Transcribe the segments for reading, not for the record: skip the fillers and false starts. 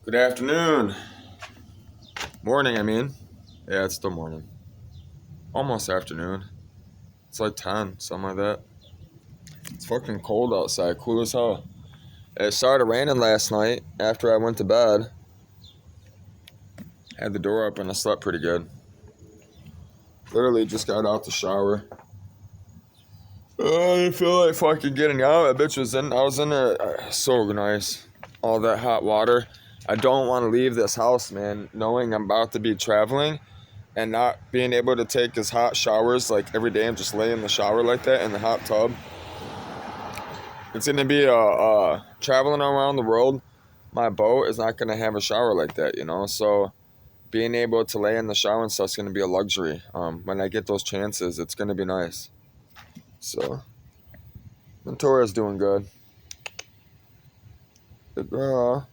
Good afternoon. Morning, I mean. Yeah, it's still morning. Almost afternoon. It's like 10, something like that. It's fucking cold outside, cool as hell. It started raining last night after I went to bed. Had the door open, I slept pretty good. Literally just got out the shower. I didn't feel like fucking getting out. That bitch I was in there. So nice. All that hot water. I don't want to leave this house, man, knowing I'm about to be traveling and not being able to take his hot showers like every day and just lay in the shower like that in the hot tub. It's gonna be traveling around the world. My boat is not gonna have a shower like that, you know. So being able to lay in the shower and stuff is gonna be a luxury. When I get those chances, it's gonna be nice. So Ventora's doing good. Baby girl,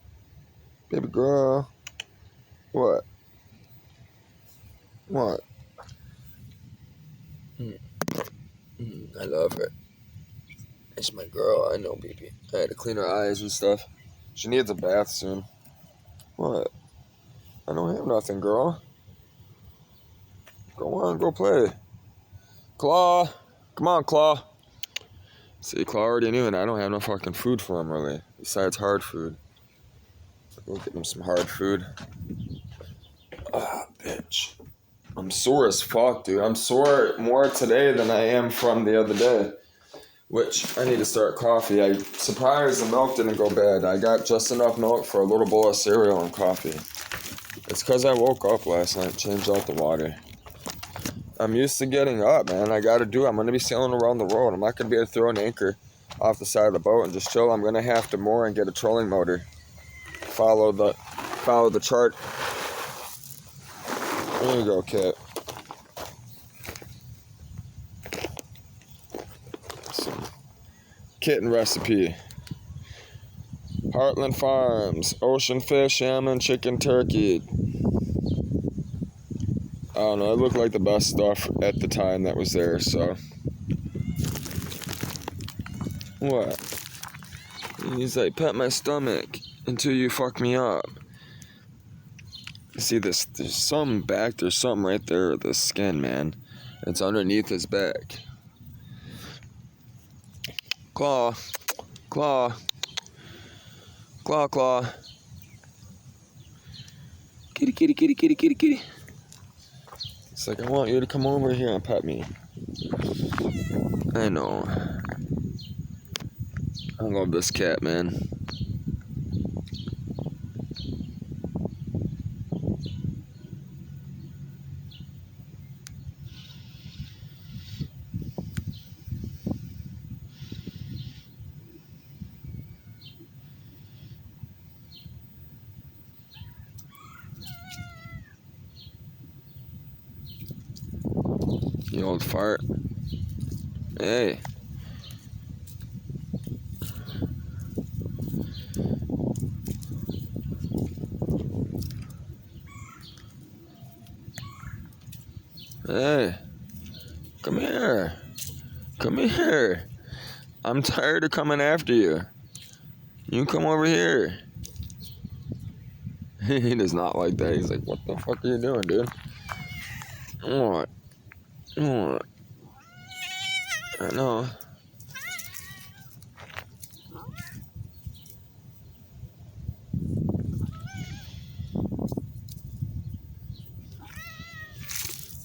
baby girl. What? What? I love her. It's my girl. I know, baby. I had to clean her eyes and stuff. She needs a bath soon. What? I don't have nothing, girl. Go on, go play. Claw. Come on, Claw. See, Claw already knew, and I don't have no fucking food for him, really. Besides hard food. So go get him some hard food. Ah, bitch. I'm sore as fuck, dude. I'm sore more today than I am from the other day. Which, I need to start coffee. I surprised the milk didn't go bad. I got just enough milk for a little bowl of cereal and coffee. It's because I woke up last night, changed out the water. I'm used to getting up, man. I gotta do it. I'm gonna be sailing around the world. I'm not gonna be able to throw an anchor off the side of the boat and just chill. I'm gonna have to moor and get a trolling motor. Follow the chart. There you go, Kit. Some kitten recipe. Heartland Farms, ocean fish, salmon, chicken, turkey. I don't know, it looked like the best stuff at the time that was there, so. What? He's like, pet my stomach until you fuck me up. You see this, there's something back, there's something right there with the skin, man. It's underneath his back. Claw, claw, claw, claw. Kitty, kitty, kitty, kitty, kitty, kitty. It's like, I want you to come over here and pet me. I know. I love this cat, man. You old fart. Hey. Hey. Come here. Come here. I'm tired of coming after you. You come over here. He does not like that. He's like, what the fuck are you doing, dude? What? What? I know.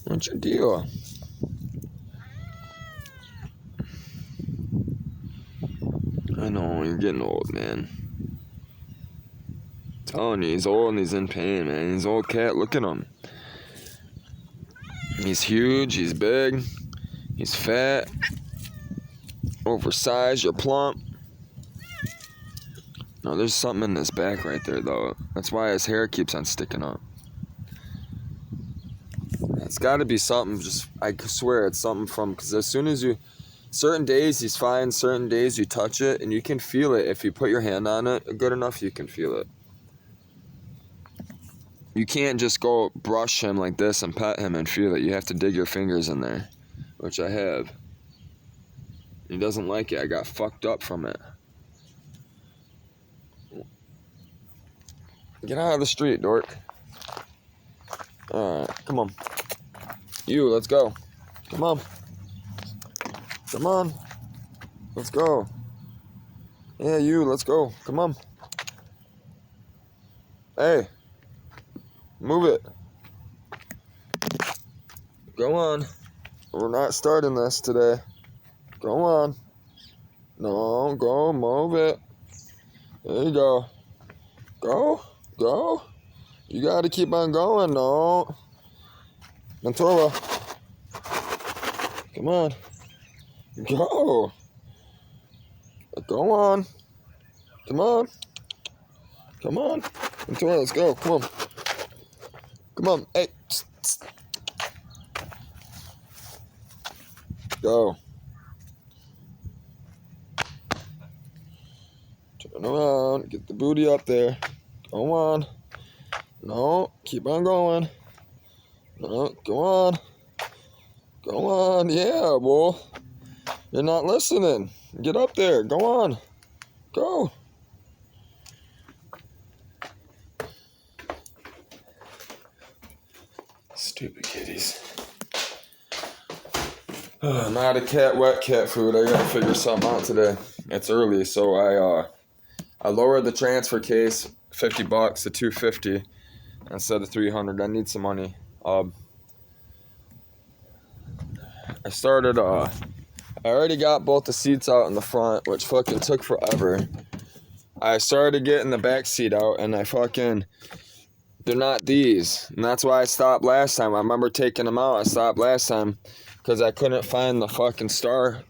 What's your deal? I know, you're getting old, man. I'm telling you, he's old and he's in pain, man. He's an old cat. Look at him. He's huge, he's big, he's fat, oversized, you're plump. No, there's something in his back right there, though. That's why his hair keeps on sticking up. It's got to be something, I swear it's something from, because as soon as certain days he's fine, certain days you touch it, and you can feel it. If you put your hand on it good enough, you can feel it. You can't just go brush him like this and pet him and feel it. You have to dig your fingers in there, which I have. He doesn't like it. I got fucked up from it. Get out of the street, dork. Alright, come on. You, let's go. Come on. Come on. Let's go. Yeah, you, let's go. Come on. Hey. Move it. Go on. We're not starting this today. Go on. No, go, move it. There you go. Go. Go. You gotta keep on going. No. Mentora. Come on. Go. Go on. Come on. Come on. Mentora, let's go. Come on. Come on. Hey. Go. Turn around. Get the booty up there. Go on. No. Keep on going. No. Go on. Go on. Yeah, boy. You're not listening. Get up there. Go on. Go. Stupid kitties. I'm out of wet cat food. I gotta figure something out today. It's early, so I lowered the transfer case $50 to $250 instead of $300. I need some money. I already got both the seats out in the front, which fucking took forever. I started getting the back seat out, and they're not these, and that's why I stopped last time. I remember taking them out. I stopped last time because I couldn't find the fucking star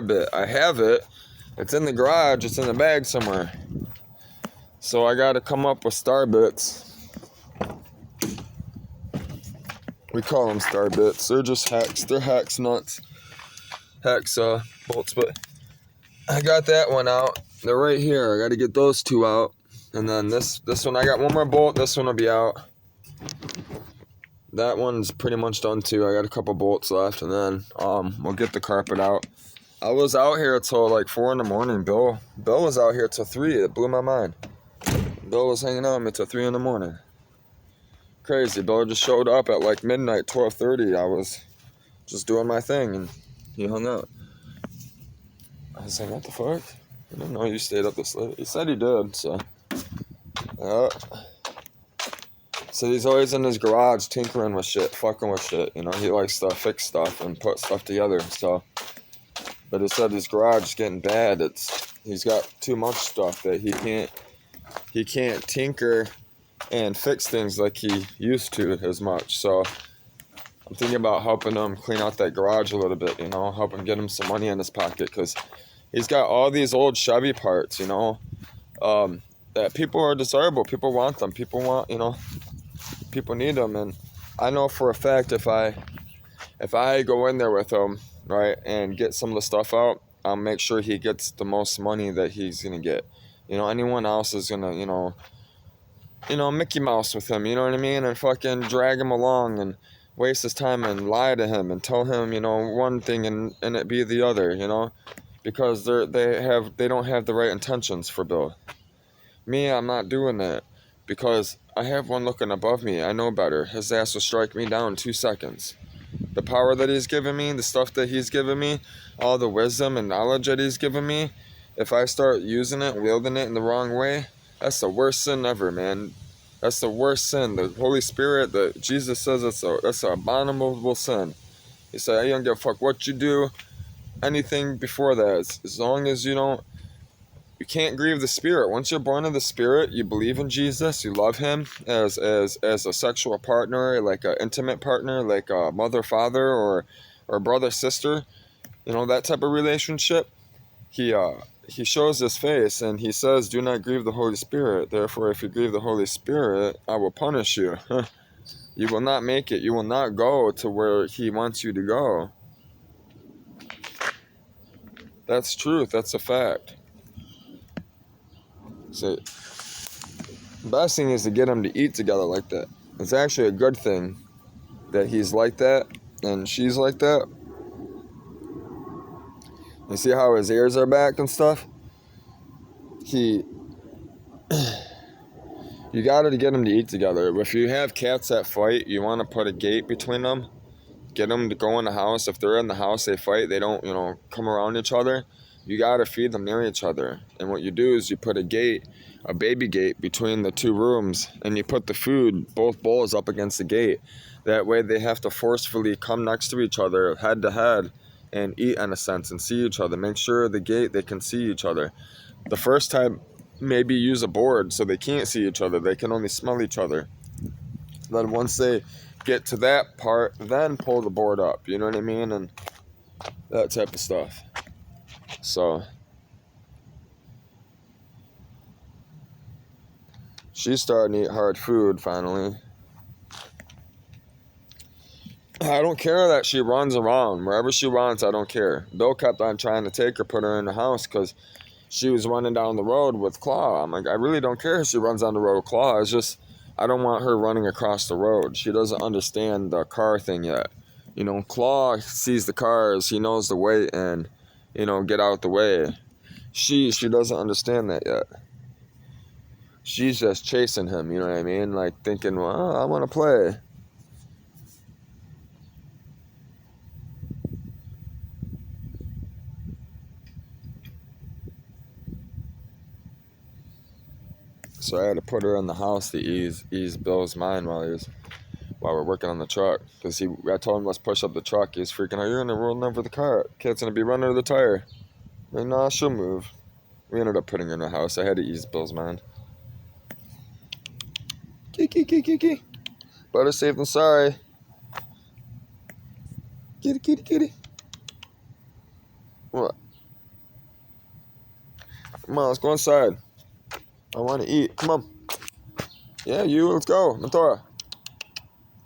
bit. I have it. It's in the garage. It's in the bag somewhere. So I got to come up with star bits. We call them star bits. They're just hex. They're hex nuts. Hex bolts. But I got that one out. They're right here. I got to get those two out. And then this one, I got one more bolt. This one will be out. That one's pretty much done too. I got a couple bolts left, and then we'll get the carpet out. I was out here till like 4 in the morning. Bill was out here till 3. It blew my mind. Bill was hanging out with me till 3 in the morning. Crazy. Bill just showed up at like midnight, 12:30. I was just doing my thing, and he hung out. I was like, what the fuck? I didn't know you stayed up this late. He said he did, so. So he's always in his garage tinkering with shit, fucking with shit. You know, he likes to fix stuff and put stuff together. So, but he said his garage is getting bad. He's got too much stuff that he can't tinker and fix things like he used to as much. So I'm thinking about helping him clean out that garage a little bit. You know, help him get him some money in his pocket, because he's got all these old Chevy parts. You know, that people are desirable. People want them. People need them. And I know for a fact if I go in there with him, right, and get some of the stuff out, I'll make sure he gets the most money that he's gonna get. You know, anyone else is gonna, Mickey Mouse with him, you know what I mean, and fucking drag him along and waste his time and lie to him and tell him, one thing and it be the other, because they don't have the right intentions for Bill. Me, I'm not doing that, because I have one looking above me. I know better. His ass will strike me down in 2 seconds. The power that he's given me, the stuff that he's given me, all the wisdom and knowledge that he's given me, if I start using it, wielding it in the wrong way, that's the worst sin ever, man. That's the worst sin. The Holy Spirit, Jesus says that's an abominable sin. He said, I don't give a fuck what you do, anything before that, as long as you can't grieve the Spirit. Once you're born of the Spirit, you believe in Jesus, you love him as a sexual partner, like an intimate partner, like a mother, father, or brother, sister, that type of relationship. He shows his face and he says, do not grieve the Holy Spirit. Therefore, if you grieve the Holy Spirit, I will punish you. You will not make it. You will not go to where he wants you to go. That's truth. That's a fact. So, the best thing is to get them to eat together like that. It's actually a good thing that he's like that and she's like that. You see how his ears are back and stuff? He You got to get them to eat together. If you have cats that fight, you want to put a gate between them. Get them to go in the house. If they're in the house, they fight. They don't, come around each other. You got to feed them near each other. And what you do is you put a gate, a baby gate, between the two rooms, and you put the food, both bowls, up against the gate. That way they have to forcefully come next to each other, head to head, and eat, in a sense, and see each other. Make sure the gate, they can see each other. The first time, maybe use a board so they can't see each other. They can only smell each other. Then once they get to that part, then pull the board up. You know what I mean? And that type of stuff. So she's starting to eat hard food finally. I don't care that she runs around. Wherever she runs, I don't care. Bill kept on trying to take her, put her in the house, because she was running down the road with Claw. I'm like, I really don't care if she runs down the road with Claw. It's just, I don't want her running across the road. She doesn't understand the car thing yet. Claw sees the cars. He knows the way and, get out the way. She doesn't understand that yet. She's just chasing him, you know what I mean? Like thinking, well, I want to play. So I had to put her in the house to ease Bill's mind while we're working on the truck. Because I told him, let's push up the truck. He's freaking out, you're going to roll over the car. Kid's going to be running over the tire. I'm like, nah, she'll move. We ended up putting her in the house. I had to ease Bill's mind. Kiki. Better safe than sorry. Kitty. What? Come on, let's go inside. I want to eat. Come on. Yeah, let's go. Matora.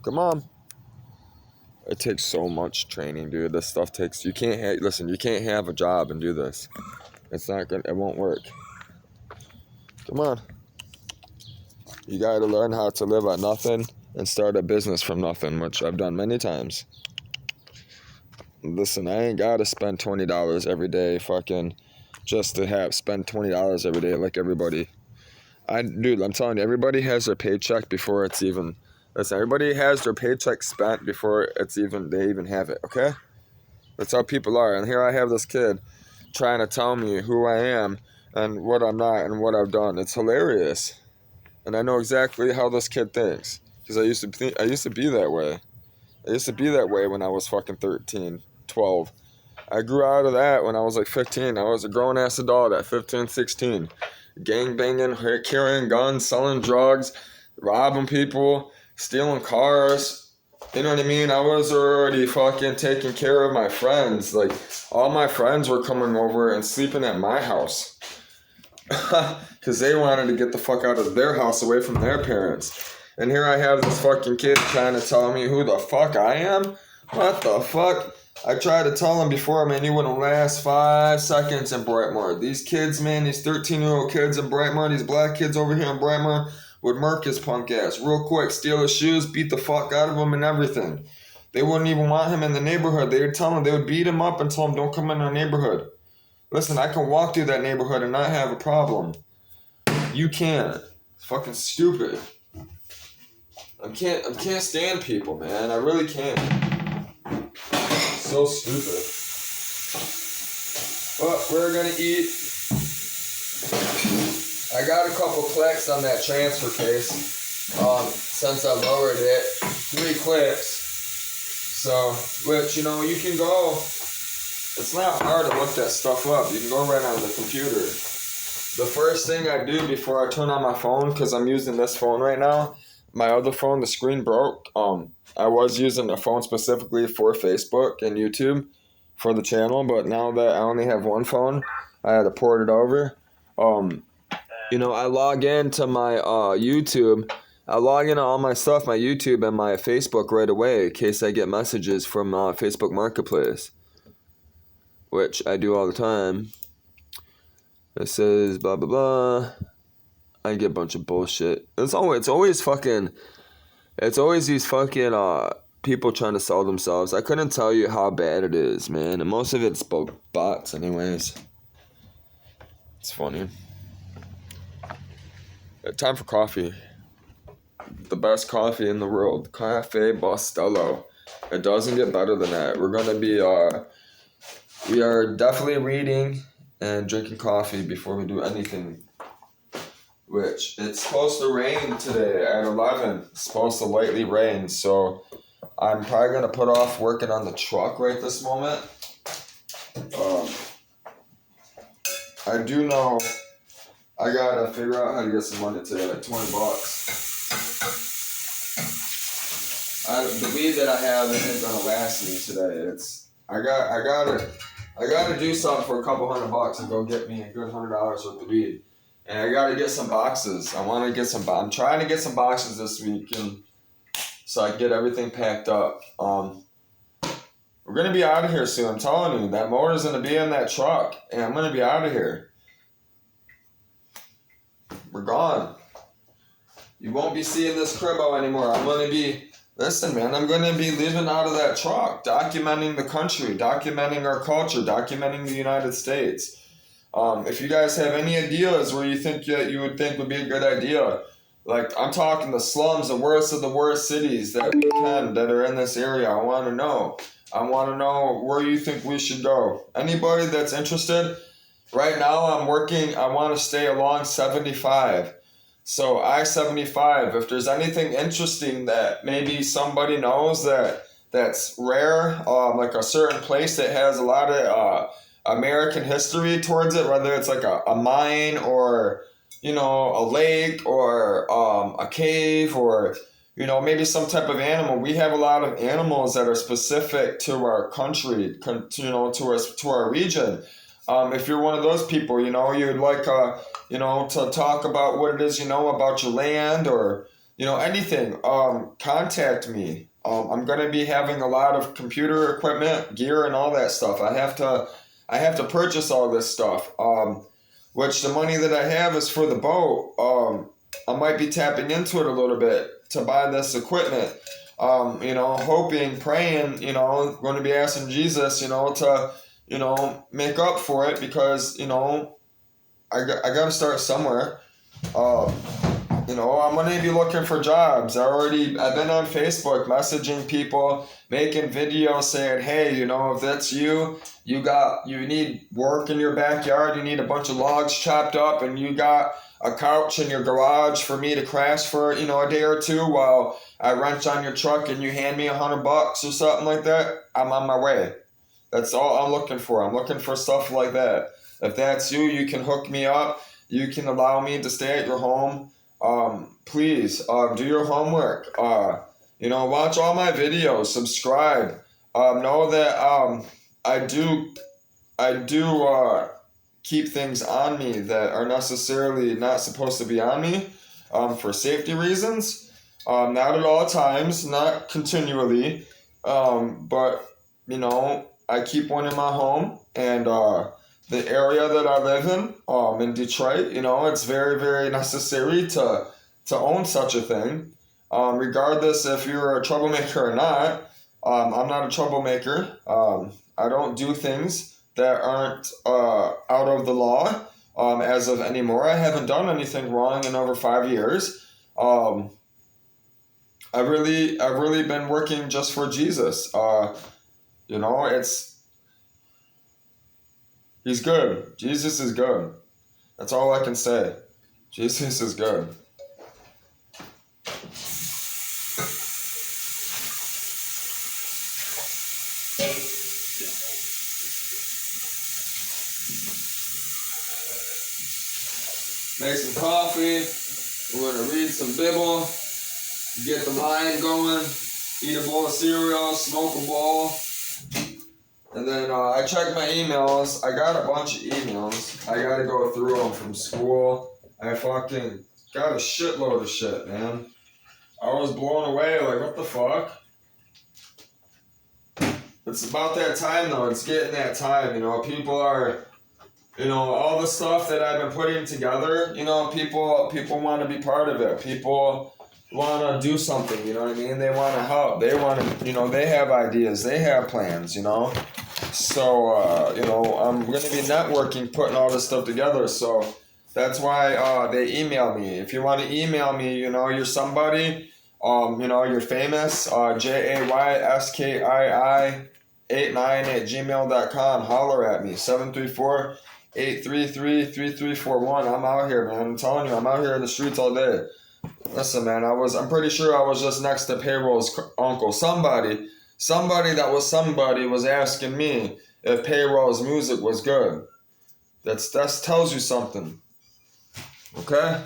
Come on. It takes so much training, dude. This stuff takes... You can't have a job and do this. It's not gonna... It won't work. Come on. You gotta learn how to live on nothing and start a business from nothing, which I've done many times. Listen, I ain't gotta spend $20 every day fucking just to spend $20 every day like everybody. Dude, I'm telling you, everybody has their paycheck before it's even... Listen, everybody has their paycheck spent before they even have it, okay? That's how people are. And here I have this kid trying to tell me who I am and what I'm not and what I've done. It's hilarious. And I know exactly how this kid thinks. Because I used to be that way. I used to be that way when I was fucking 13, 12. I grew out of that when I was like 15. I was a grown-ass adult at 15, 16. Gang banging, carrying guns, selling drugs, robbing people, stealing cars. You know what I mean? I was already fucking taking care of my friends. Like, all my friends were coming over and sleeping at my house. Because they wanted to get the fuck out of their house, away from their parents. And here I have this fucking kid trying to tell me who the fuck I am? What the fuck? I tried to tell him before, man, you wouldn't last 5 seconds in Brightmoor. These kids, man, these 13-year-old kids in Brightmoor, these black kids over here in Brightmoor, would murk his punk ass real quick, steal his shoes, beat the fuck out of him and everything. They wouldn't even want him in the neighborhood. They would tell him, they would beat him up and tell him, don't come in our neighborhood. Listen, I can walk through that neighborhood and not have a problem. You can't. It's fucking stupid. I can't stand people, man. I really can't. So stupid. But we're gonna eat. I got a couple clicks on that transfer case. Since I lowered it, 3 clicks. So, which, you can go. It's not hard to look that stuff up. You can go right on the computer. The first thing I do before I turn on my phone, because I'm using this phone right now, my other phone, the screen broke. I was using a phone specifically for Facebook and YouTube for the channel, but now that I only have one phone, I had to port it over. I log into my YouTube. I log into all my stuff, my YouTube and my Facebook right away in case I get messages from Facebook Marketplace, which I do all the time. It says blah blah blah. I get a bunch of bullshit. It's always these fucking people trying to sell themselves. I couldn't tell you how bad it is, man. And most of it's bots anyways. It's funny. Time for coffee. the best coffee in the world, Cafe Bustelo. It doesn't get better than that. We are definitely reading and drinking coffee before we do anything. Which, it's supposed to rain today at 11. It's supposed to lightly rain, so I'm probably going to put off working on the truck right this moment. I do know I gotta figure out how to get some money today, like $20. The weed that I have isn't gonna last me today. I gotta do something for a couple $100 and go get me a good $100 worth of weed. And I gotta get some boxes. I'm trying to get some boxes this week, and so I can get everything packed up. We're gonna be out of here soon. I'm telling you, that motor's gonna be in that truck, and I'm gonna be out of here. We're gone. You won't be seeing this cribbo anymore. I'm gonna be living out of that truck, documenting the country, documenting our culture, documenting the United States. If you guys have any ideas where you think that you would think would be a good idea, like I'm talking the slums, the worst of the worst cities that are in this area, I want to know. I want to know where you think we should go. Anybody that's interested, right now I want to stay along 75. So I-75, if there's anything interesting that maybe somebody knows that's rare, like a certain place that has a lot of American history towards it, whether it's like a mine or, a lake or a cave or, maybe some type of animal. We have a lot of animals that are specific to our country, to our region. If you're one of those people, you'd like, to talk about what it is about your land or, anything, contact me. I'm going to be having a lot of computer equipment, gear, and all that stuff. I have to purchase all this stuff, which the money that I have is for the boat. I might be tapping into it a little bit to buy this equipment. Hoping, praying, going to be asking Jesus, to, make up for it because, I got to start somewhere. I'm going to be looking for jobs. I've been on Facebook messaging people, making videos saying, hey, if that's you need work in your backyard, you need a bunch of logs chopped up, and you got a couch in your garage for me to crash for, a day or two while I wrench on your truck and you hand me $100 or something like that, I'm on my way. That's all I'm looking for. I'm looking for stuff like that. If that's you, you can hook me up. You can allow me to stay at your home. Please, do your homework. Watch all my videos. Subscribe. Know that I do keep things on me that are necessarily not supposed to be on me, for safety reasons. Not at all times, not continually, but I keep one in my home, and the area that I live in Detroit, it's very, very necessary to own such a thing. Regardless if you're a troublemaker or not, I'm not a troublemaker. I don't do things that aren't out of the law as of anymore. I haven't done anything wrong in over 5 years. I've really been working just for Jesus. He's good. Jesus is good. That's all I can say. Jesus is good. Make some coffee. We're going to read some Bible. Get the mind going. Eat a bowl of cereal. Smoke a bowl. And then I checked my emails. I got a bunch of emails. I got to go through them from school. I fucking got a shitload of shit, man. I was blown away. Like, what the fuck? It's about that time, though. It's getting that time. People are... all the stuff that I've been putting together, people want to be part of it. People want to do something, you know what I mean? They want to help. They want to, they have ideas. They have plans, So, I'm going to be networking, putting all this stuff together. So that's why they email me. If you want to email me, you're somebody, You're famous. JAYSKII89 @gmail.com. Holler at me. 734-833-3341. I'm out here, man. I'm telling you, I'm out here in the streets all day. Listen, man, I'm pretty sure I was just next to Payroll's uncle. Somebody that was somebody was asking me if Payroll's music was good. That tells you something. Okay?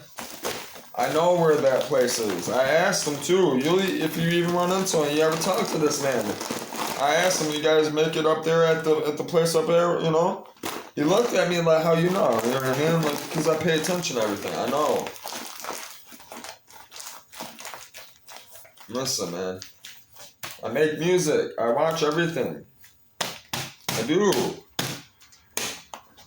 I know where that place is. I asked him too. If you even run into him, you ever talk to this man? I asked him, you guys make it up there at the place up there, you know? He looked at me like, how you know? You know what I mean? Like, because I pay attention to everything. I know. Listen, man. I make music. I watch everything. I do.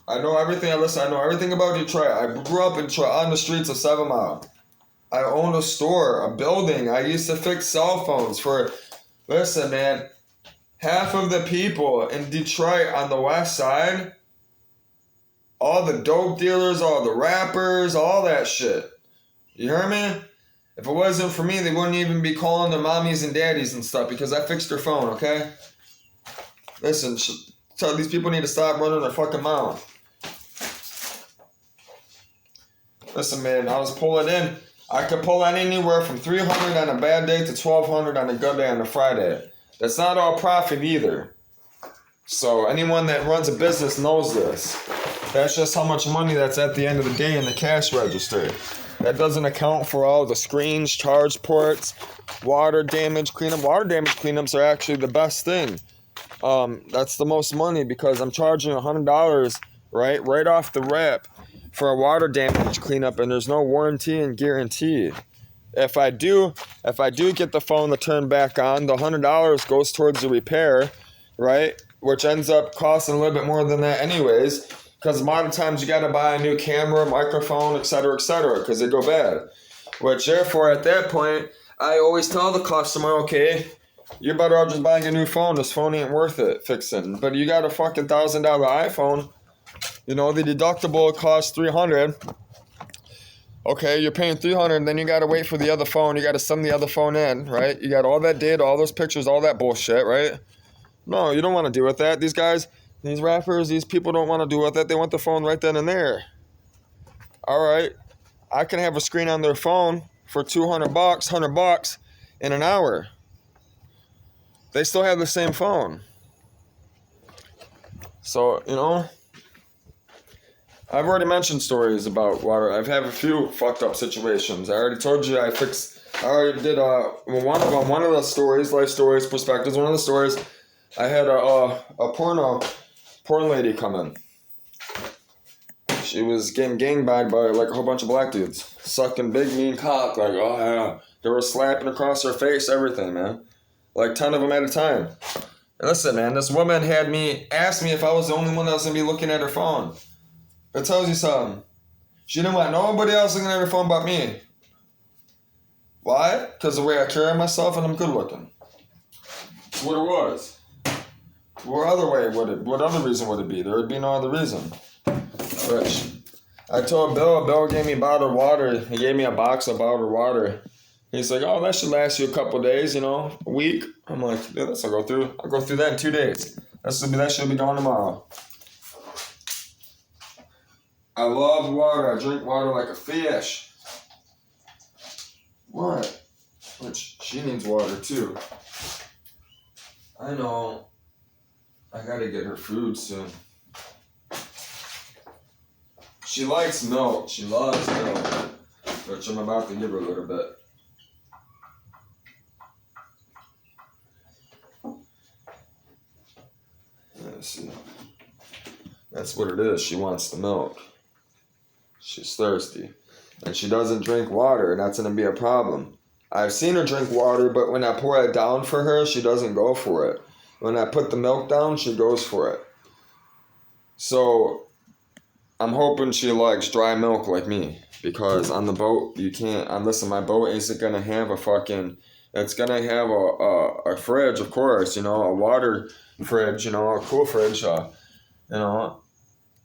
I know everything. I know everything about Detroit. I grew up in Detroit on the streets of 7 Mile. I owned a store, a building. I used to fix cell phones listen, man, half of the people in Detroit on the west side, all the dope dealers, all the rappers, all that shit. You hear me? If it wasn't for me, they wouldn't even be calling their mommies and daddies and stuff because I fixed their phone, okay? Listen, tell these people need to stop running their fucking mouth. Listen, man, I was pulling in. I could pull in anywhere from 300 on a bad day to 1,200 on a good day on a Friday. That's not all profit either. So anyone that runs a business knows this. That's just how much money that's at the end of the day in the cash register. That doesn't account for all the screens, charge ports, water damage cleanup. Water damage cleanups are actually the best thing. That's the most money because I'm charging $100 right off the rip for a water damage cleanup, and there's no warranty and guarantee. If I do get the phone to turn back on, the $100 goes towards the repair, right? Which ends up costing a little bit more than that anyways, because a lot of times you got to buy a new camera, microphone, etc., because they go bad. Which therefore, at that point, I always tell the customer, okay, you're better off just buying a new phone. This phone ain't worth it fixing. But you got a fucking $1,000 iPhone. You know, the deductible costs $300. Okay, you're paying $300, and then you gotta wait for the other phone. You gotta send the other phone in, right? You got all that data, all those pictures, all that bullshit, right? No, you don't want to deal with that. These guys, these rappers, these people don't want to deal with that. They want the phone right then and there. All right, I can have a screen on their phone for $200, $100 in an hour. They still have the same phone. So, you know, I've already mentioned stories about water. I've had a few fucked up situations. I already told you I already did one of the stories, life stories, perspectives. One of the stories, I had a porn lady come in. She was getting gangbanged by like a whole bunch of black dudes, sucking big mean cock. Like, oh yeah, they were slapping across her face, everything, man. Like 10 of them at a time. And listen, man, this woman asked me if I was the only one that was gonna be looking at her phone. It tells you something. She didn't want nobody else looking at her phone but me. Why? Because the way I carry myself and I'm good looking. That's what it was. What other reason would it be? There would be no other reason. Which, I told Bill gave me a bottle of water. He gave me a box of bottled water. He's like, oh, that should last you a couple days, a week. I'm like, yeah, I'll go through that in 2 days. That should be gone tomorrow. I love water. I drink water like a fish. What? Which, she needs water too. I know. I gotta get her food soon. She likes milk. She loves milk. Which I'm about to give her a little bit. Let's see. That's what it is. She wants the milk. She's thirsty. And she doesn't drink water, and that's going to be a problem. I've seen her drink water, but when I pour it down for her, she doesn't go for it. When I put the milk down, she goes for it. So, I'm hoping she likes dry milk like me. Because on the boat, you can't... Listen, my boat isn't going to have a fucking... It's going to have a fridge, of course, a water fridge, a cool fridge, an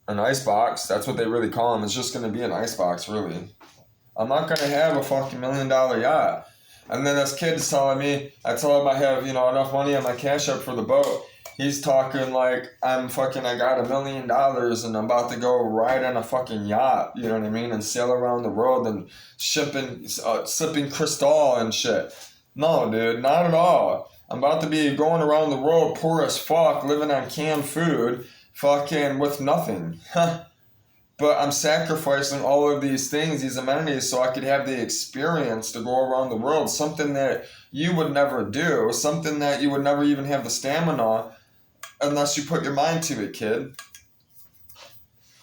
ice box. That's what they really call them. It's just going to be an ice box, really. I'm not going to have a fucking $1 million yacht. And then this kid's telling me, I told him I have, enough money on my Cash App for the boat. He's talking like I got $1 million and I'm about to go ride on a fucking yacht, you know what I mean? And sail around the world and sipping Cristal and shit. No, dude, not at all. I'm about to be going around the world poor as fuck, living on canned food, fucking with nothing. But I'm sacrificing all of these things, these amenities, so I could have the experience to go around the world. Something that you would never do. Something that you would never even have the stamina unless you put your mind to it, kid.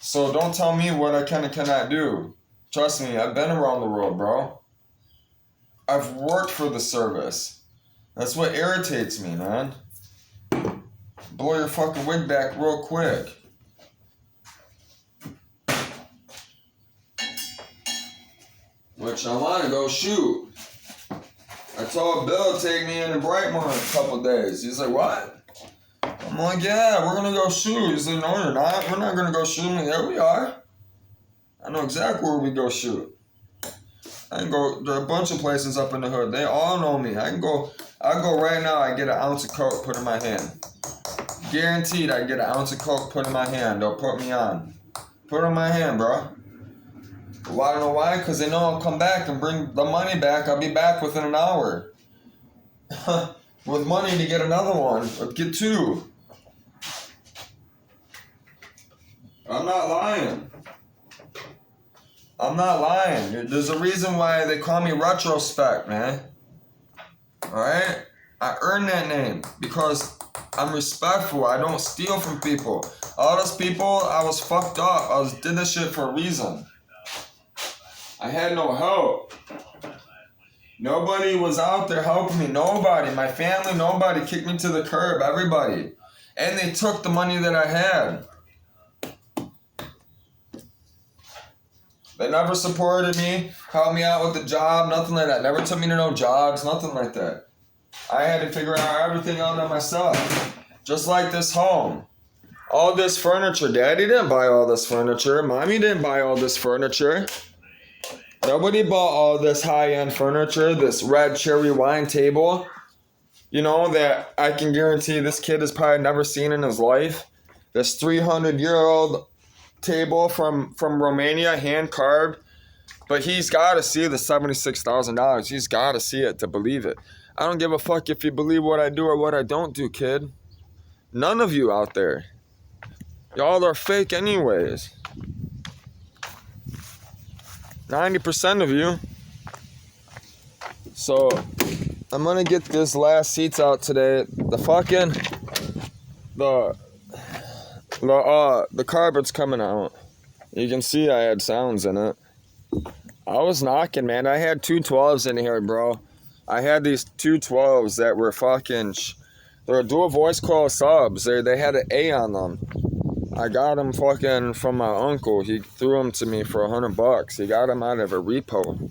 So don't tell me what I can and cannot do. Trust me, I've been around the world, bro. I've worked for the service. That's what irritates me, man. Blow your fucking wig back real quick. Which I want to go shoot. I told Bill to take me into Brightmore in a couple days. He's like, what? I'm like, yeah, we're going to go shoot. He's like, no, you're not. We're not going to go shoot. I'm like, yeah, we are. I know exactly where we go shoot. I can go, there are a bunch of places up in the hood. They all know me. I'll go right now, I get an ounce of coke put in my hand. Guaranteed I get an ounce of coke put in my hand. They'll put me on. Put it in my hand, bro. Well, I don't know why, because they know I'll come back and bring the money back. I'll be back within an hour. With money to get another one. Or get two. I'm not lying. I'm not lying. There's a reason why they call me Retrospect, man. Alright? I earned that name because I'm respectful. I don't steal from people. All those people, I was fucked up. Did this shit for a reason. I had no help. Nobody was out there helping me. Nobody. My family, nobody kicked me to the curb. Everybody. And they took the money that I had. They never supported me, helped me out with the job, nothing like that. Never took me to no jobs, nothing like that. I had to figure out everything out on myself. Just like this home. All this furniture. Daddy didn't buy all this furniture. Mommy didn't buy all this furniture. Nobody bought all this high-end furniture, this red cherry wine table. That I can guarantee this kid has probably never seen in his life. This 300-year-old table from Romania, hand-carved. But he's got to see the $76,000. He's got to see it to believe it. I don't give a fuck if you believe what I do or what I don't do, kid. None of you out there. Y'all are fake anyways. 90% of you. So, I'm gonna get this last seats out today. The carpet's coming out. You can see I had sounds in it. I was knocking, man. I had 212s in here, bro. I had these 212s that were they're dual voice coil subs. They had an A on them. I got them fucking from my uncle. He threw them to me for $100. He got them out of a repo.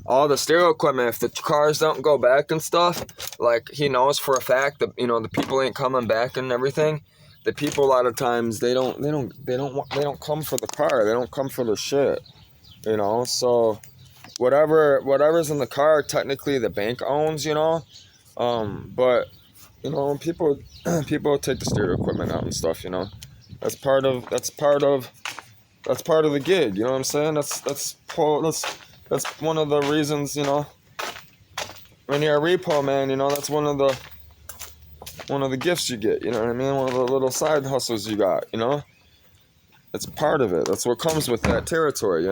All the stereo equipment, if the cars don't go back and stuff, like he knows for a fact that the people ain't coming back and everything. The people a lot of times they don't come for the car. They don't come for the shit. So whatever's in the car, technically the bank owns. But people take the stereo equipment out and stuff. That's part of the gig. You know what I'm saying? That's one of the reasons. When you're a repo man, that's one of the gifts you get. You know what I mean? One of the little side hustles you got. It's part of it. That's what comes with that territory.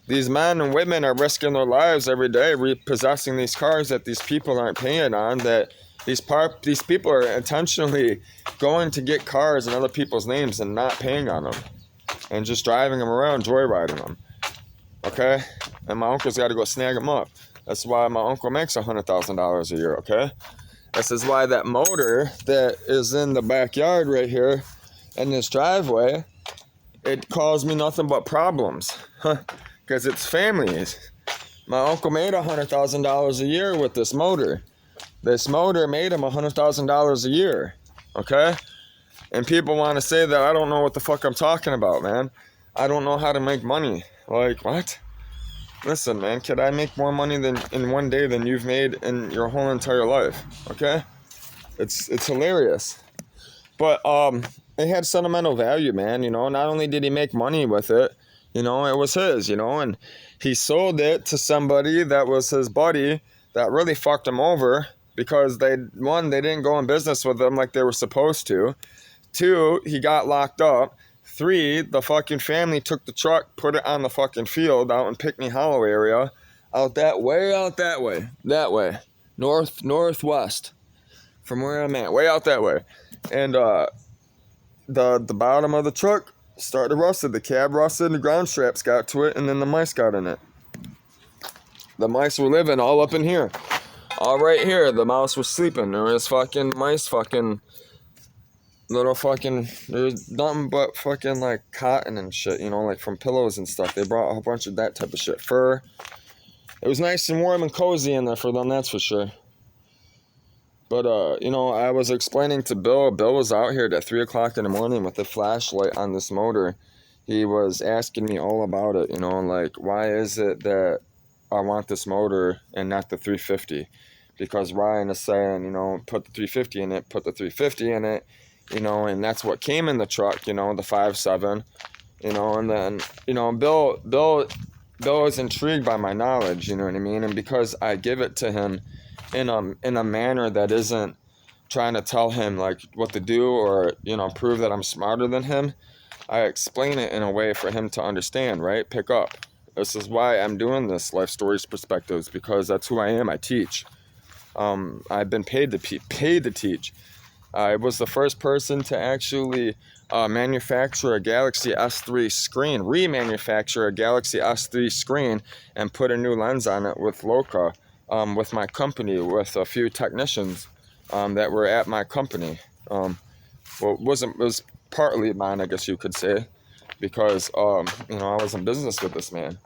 These men and women are risking their lives every day repossessing these cars that these people aren't paying on. That these people are intentionally going to get cars in other people's names and not paying on them, and just driving them around, joyriding them. Okay, and my uncle's got to go snag them up. That's why my uncle makes $100,000 a year. Okay, this is why that motor that is in the backyard right here in this driveway, it caused me nothing but problems. Because it's families. My uncle made $100,000 a year with this motor. This motor made him $100,000 a year. Okay? And people want to say that I don't know what the fuck I'm talking about, man. I don't know how to make money. Like, what? Listen, man, kid, I make more money than in one day than you've made in your whole entire life. Okay? It's hilarious. But it had sentimental value, man, you know. Not only did he make money with it, you know, it was his, you know, and he sold it to somebody that was his buddy that really fucked him over because they didn't go in business with him like they were supposed to. Two, he got locked up. Three, the fucking family took the truck, put it on the fucking field out in Pinckney Hollow area, out that way, northwest from where I'm at, way out that way, and the bottom of the truck started rusted. The cab rusted, the ground straps got to it, and then the mice got in it. The mice were living all up in here, all right here. The mouse was sleeping. There was fucking mice, fucking little fucking, there's nothing but fucking like cotton and shit, you know, like from pillows and stuff. They brought a whole bunch of that type of shit. Fur. It was nice and warm and cozy in there for them, that's for sure. But, you know, I was explaining to Bill. Bill was out here at 3 o'clock in the morning with a flashlight on this motor. He was asking me all about it, you know, like, why is it that I want this motor and not the 350? Because Ryan is saying, you know, put the 350 in it, put the 350 in it, you know, and that's what came in the truck, you know, the 5.7, you know, and then, you know, Bill is intrigued by my knowledge, you know what I mean? And because I give it to him in a manner that isn't trying to tell him like what to do or, you know, prove that I'm smarter than him, I explain it in a way for him to understand, right? Pick up. This is why I'm doing this Life Stories Perspectives, because that's who I am. I teach. I've been paid to teach. I was the first person to actually manufacture a Galaxy S3 screen, remanufacture a Galaxy S3 screen, and put a new lens on it with Loka, with my company, with a few technicians that were at my company. Well, it was partly mine, I guess you could say, because you know, I was in business with this man.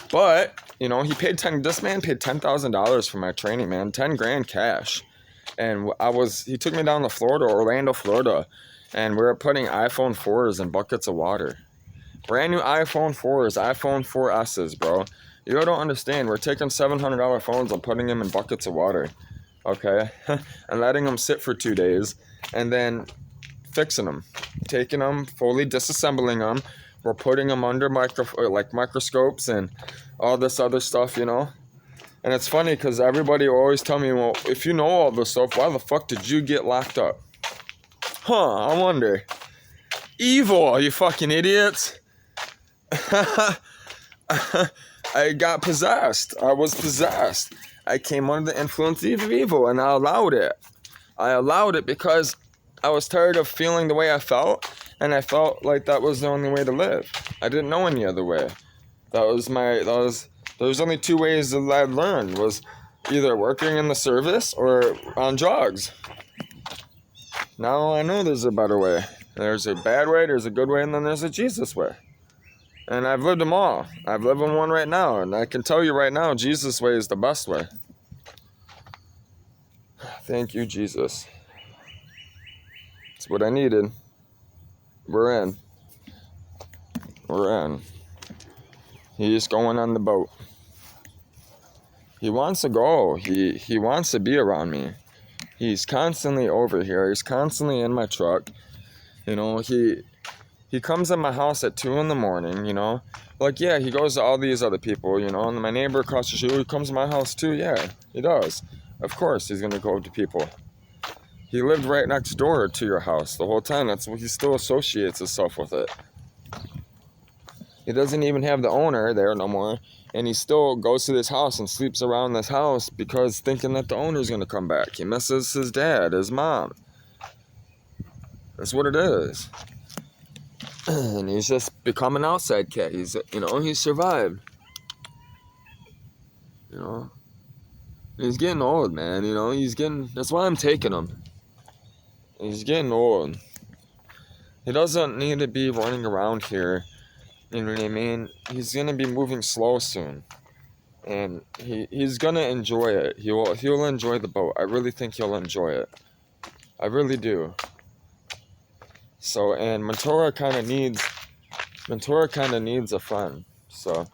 But you know, this man paid $10,000 for my training, man, 10 grand cash. And he took me down to Florida, Orlando, Florida, and we were putting iPhone 4s in buckets of water. Brand new iPhone 4s, iPhone 4S's, bro. You don't understand. We're taking $700 phones and putting them in buckets of water, okay? And letting them sit for 2 days, and then fixing them. Taking them, fully disassembling them. We're putting them under microscopes and all this other stuff, you know? And it's funny because everybody will always tell me, well, if you know all this stuff, why the fuck did you get locked up? I wonder. Evil, you fucking idiots. I got possessed. I was possessed. I came under the influence of evil, and I allowed it. I allowed it because I was tired of feeling the way I felt, and I felt like that was the only way to live. I didn't know any other way. There's only 2 ways that I learned, was either working in the service or on drugs. Now I know there's a better way. There's a bad way, there's a good way, and then there's a Jesus way. And I've lived them all. I've lived in one right now, and I can tell you right now, Jesus' way is the best way. Thank you, Jesus. It's what I needed. We're in. He's going on the boat. He wants to go. He wants to be around me. He's constantly over here. He's constantly in my truck. You know, he comes at my house at 2 in the morning, you know. Like, yeah, he goes to all these other people, you know. And my neighbor across the street, he comes to my house too. Yeah, he does. Of course he's going to go to people. He lived right next door to your house the whole time. That's what he still associates himself with it. He doesn't even have the owner there no more. And he still goes to this house and sleeps around this house because thinking that the owner's going to come back. He misses his dad, his mom. That's what it is. And he's just become an outside cat. He's survived. You know. He's getting old, man. You know, that's why I'm taking him. He's getting old. He doesn't need to be running around here. You know what I mean? He's gonna be moving slow soon, and he's gonna enjoy it. He'll enjoy the boat. I really think he'll enjoy it. I really do. So, and Mentora kind of needs a friend. So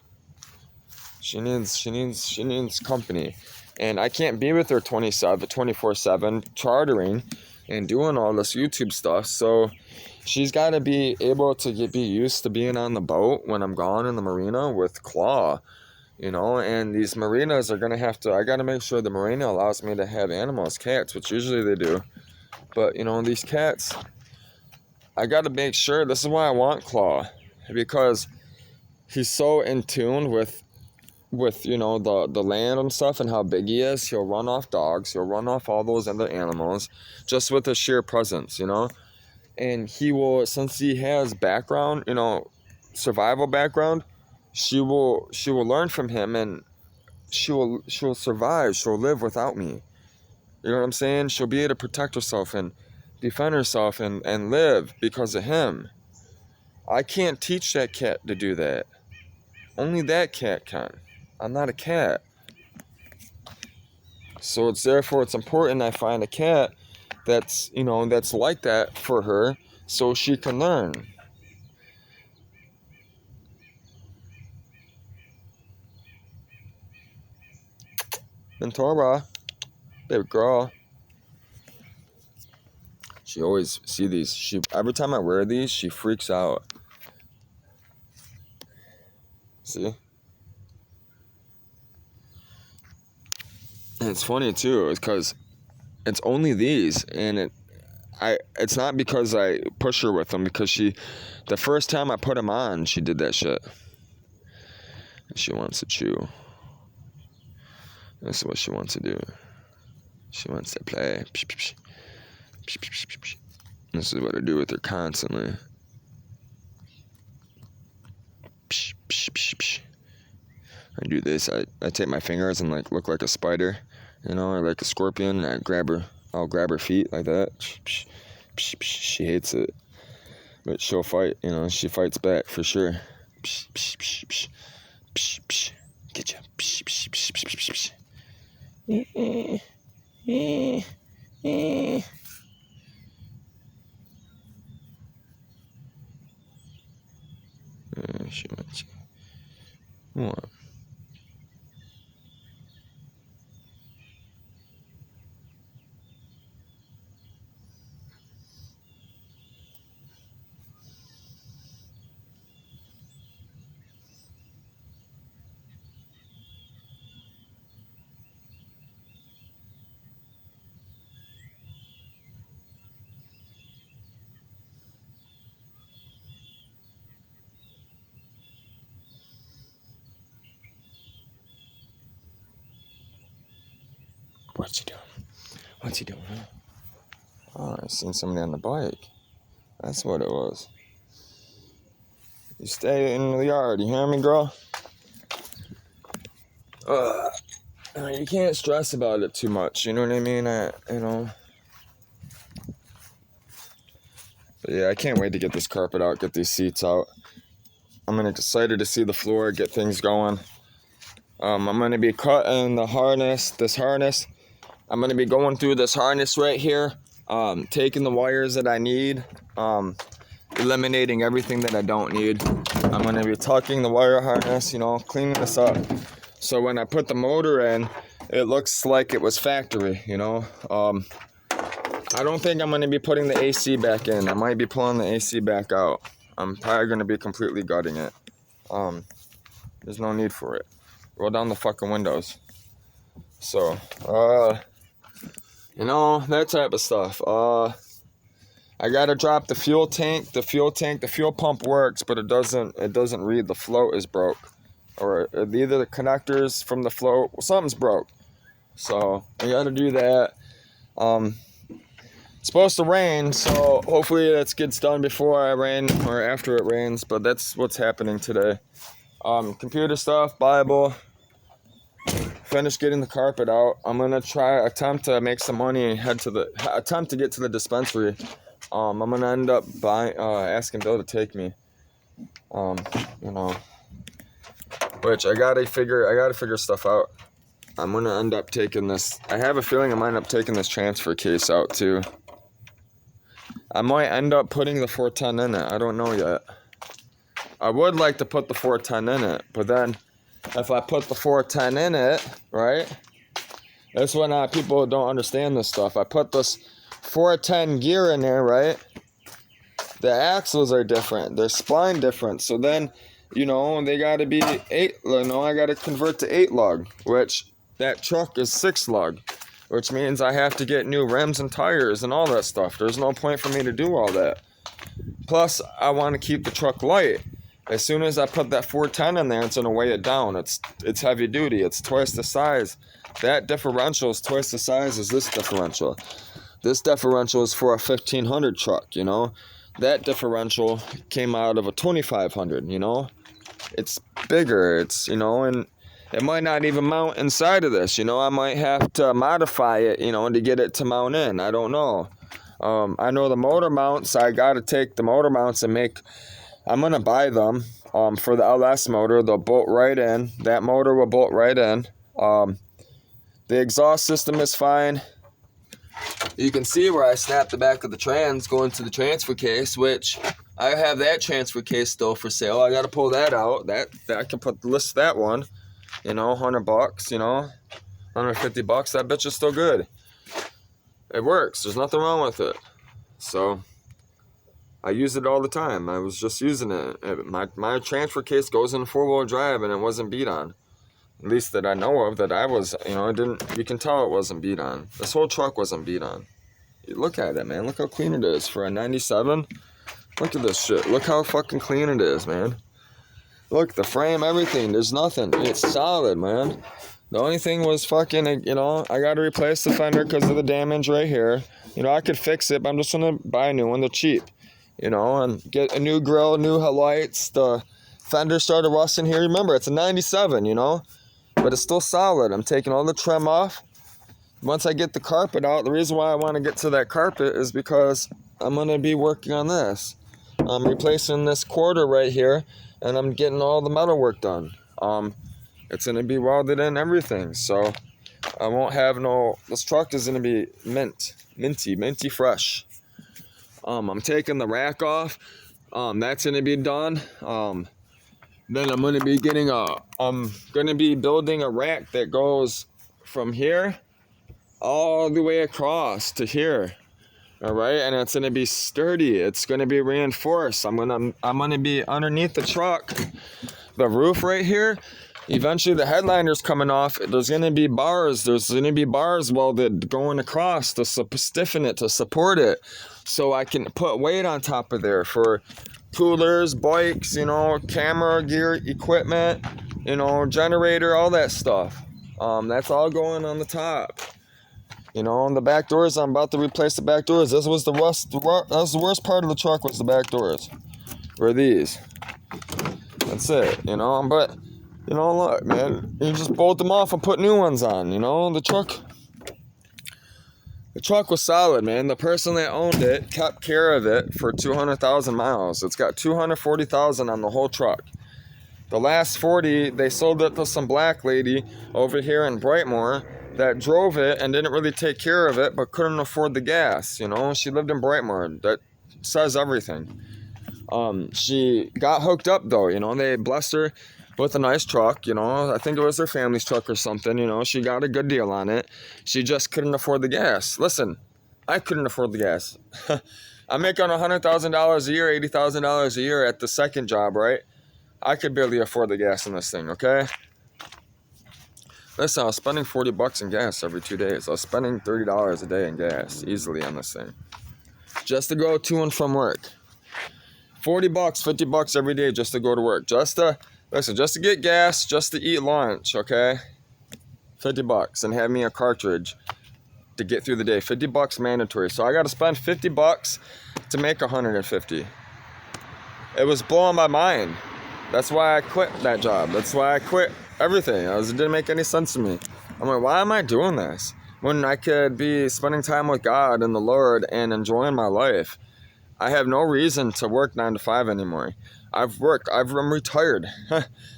she needs company. And I can't be with her 24/7 chartering and doing all this YouTube stuff. So she's got to be able to be used to being on the boat when I'm gone in the marina with Claw, and these marinas are going to I got to make sure the marina allows me to have animals, cats, which usually they do. But, these cats, I got to make sure, this is why I want Claw, because he's so in tune with the land and stuff and how big he is. He'll run off dogs, he'll run off all those other animals just with his sheer presence, and he will, since he has background, survival background, she will learn from him, and she'll survive, she'll live without me. You know what I'm saying? She'll be able to protect herself and defend herself and live because of him. I can't teach that cat to do that. Only that cat can. I'm not a cat. So therefore it's important I find a cat that's like that for her so she can learn. Ventura, baby girl. She always see these. Every time I wear these, she freaks out. See? And it's funny too, is because it's only these, and it's not because I push her with them, because the first time I put them on, she did that shit. She wants to chew. This is what she wants to do. She wants to play. This is what I do with her constantly. I do this. I take my fingers and look like a spider, or like a scorpion, and I'll grab her feet like that. She hates it, but she'll fight. She fights back for sure. Get you. She wants you. What? What's he doing? What's he doing, huh? Oh, I seen somebody on the bike. That's what it was. You stay in the yard, you hear me, girl? You can't stress about it too much, you know what I mean? But yeah, I can't wait to get this carpet out, get these seats out. I'm excited to see the floor, get things going. I'm going to be cutting this harness. I'm going to be going through this harness right here, taking the wires that I need, eliminating everything that I don't need. I'm going to be tucking the wire harness, cleaning this up. So when I put the motor in, it looks like it was factory, I don't think I'm going to be putting the AC back in. I might be pulling the AC back out. I'm probably going to be completely gutting it. There's no need for it. Roll down the fucking windows. So, that type of stuff. I gotta drop the fuel tank. The fuel pump works, but it doesn't read. The float is broke, or either the connectors from the float, something's broke. So I gotta do that. It's supposed to rain, so hopefully that gets done before I rain or after it rains. But that's what's happening today. Computer stuff, Bible. Finish getting the carpet out. I'm gonna attempt to make some money and attempt to get to the dispensary. I'm gonna end up asking Bill to take me. Which I gotta figure stuff out. I'm gonna end up taking this. I have a feeling I might end up taking this transfer case out too. I might end up putting the 410 in it. I don't know yet. I would like to put the 410 in it, but then if I put the 410 in it, right? That's when people don't understand this stuff. I put this 410 gear in there, right? The axles are different. They're spline different. So then, they got to be 8. I got to convert to 8 lug, which that truck is 6 lug, which means I have to get new rims and tires and all that stuff. There's no point for me to do all that. Plus, I want to keep the truck light. As soon as I put that 410 in there, it's going to weigh it down. It's heavy duty. It's twice the size. That differential is twice the size as this differential. This differential is for a 1500 truck, That differential came out of a 2500, It's bigger, and it might not even mount inside of this, I might have to modify it, to get it to mount in. I don't know. I know the motor mounts, I got to take the motor mounts and I'm going to buy them for the LS motor. They'll bolt right in. That motor will bolt right in. The exhaust system is fine. You can see where I snapped the back of the trans going to the transfer case, which I have that transfer case still for sale. I got to pull that out. That I can list that one, $100, $150. That bitch is still good. It works. There's nothing wrong with it. So I use it all the time. I was just using it. My transfer case goes in 4-wheel drive and it wasn't beat on. At least that I know of, that I was, you can tell it wasn't beat on. This whole truck wasn't beat on. Look at it, man. Look how clean it is for a 97. Look at this shit. Look how fucking clean it is, man. Look, the frame, everything. There's nothing. It's solid, man. The only thing was fucking, I got to replace the fender because of the damage right here. I could fix it, but I'm just going to buy a new one. They're cheap, and get a new grill, new headlights. The fender started rusting here. Remember, it's a 97, but it's still solid. I'm taking all the trim off. Once I get the carpet out, the reason why I want to get to that carpet is because I'm going to be working on this. I'm replacing this quarter right here, and I'm getting all the metal work done. It's going to be welded in, everything. So I won't have this truck is going to be minty fresh. I'm taking the rack off. That's going to be done. Then I'm going to be building a rack that goes from here all the way across to here. All right, and it's going to be sturdy. It's going to be reinforced. I'm going to be underneath the truck. The roof right here, eventually the headliner's coming off. There's going to be bars. There's going to be bars welded going across to stiffen it, to support it. So I can put weight on top of there for coolers, bikes, camera gear, equipment, generator, all that stuff. That's all going on the top. And the back doors, I'm about to replace the back doors. This was that was the worst part of the truck, was the back doors. Were these. That's it, but, look, man, you just bolt them off and put new ones on, The truck was solid, man. The person that owned it kept care of it for 200,000 miles. It's got 240,000 on the whole truck. The last 40, they sold it to some black lady over here in Brightmoor that drove it and didn't really take care of it, but couldn't afford the gas. She lived in Brightmoor. That says everything. She got hooked up though. They blessed her with a nice truck, I think it was their family's truck or something, she got a good deal on it. She just couldn't afford the gas. Listen, I couldn't afford the gas. I'm making $100,000 a year, $80,000 a year at the second job, right? I could barely afford the gas in this thing, okay? Listen, I was spending $40 in gas every 2 days. I was spending $30 a day in gas easily on this thing. Just to go to and from work. $40, $50 every day just to go to work. Just to get gas, just to eat lunch, okay? $50 and have me a cartridge to get through the day. $50 mandatory. So I got to spend $50 to make $150. It was blowing my mind. That's why I quit that job. That's why I quit everything. It didn't make any sense to me. I'm like, why am I doing this when I could be spending time with God and the Lord and enjoying my life? I have no reason to work 9 to 5 anymore. I'm retired.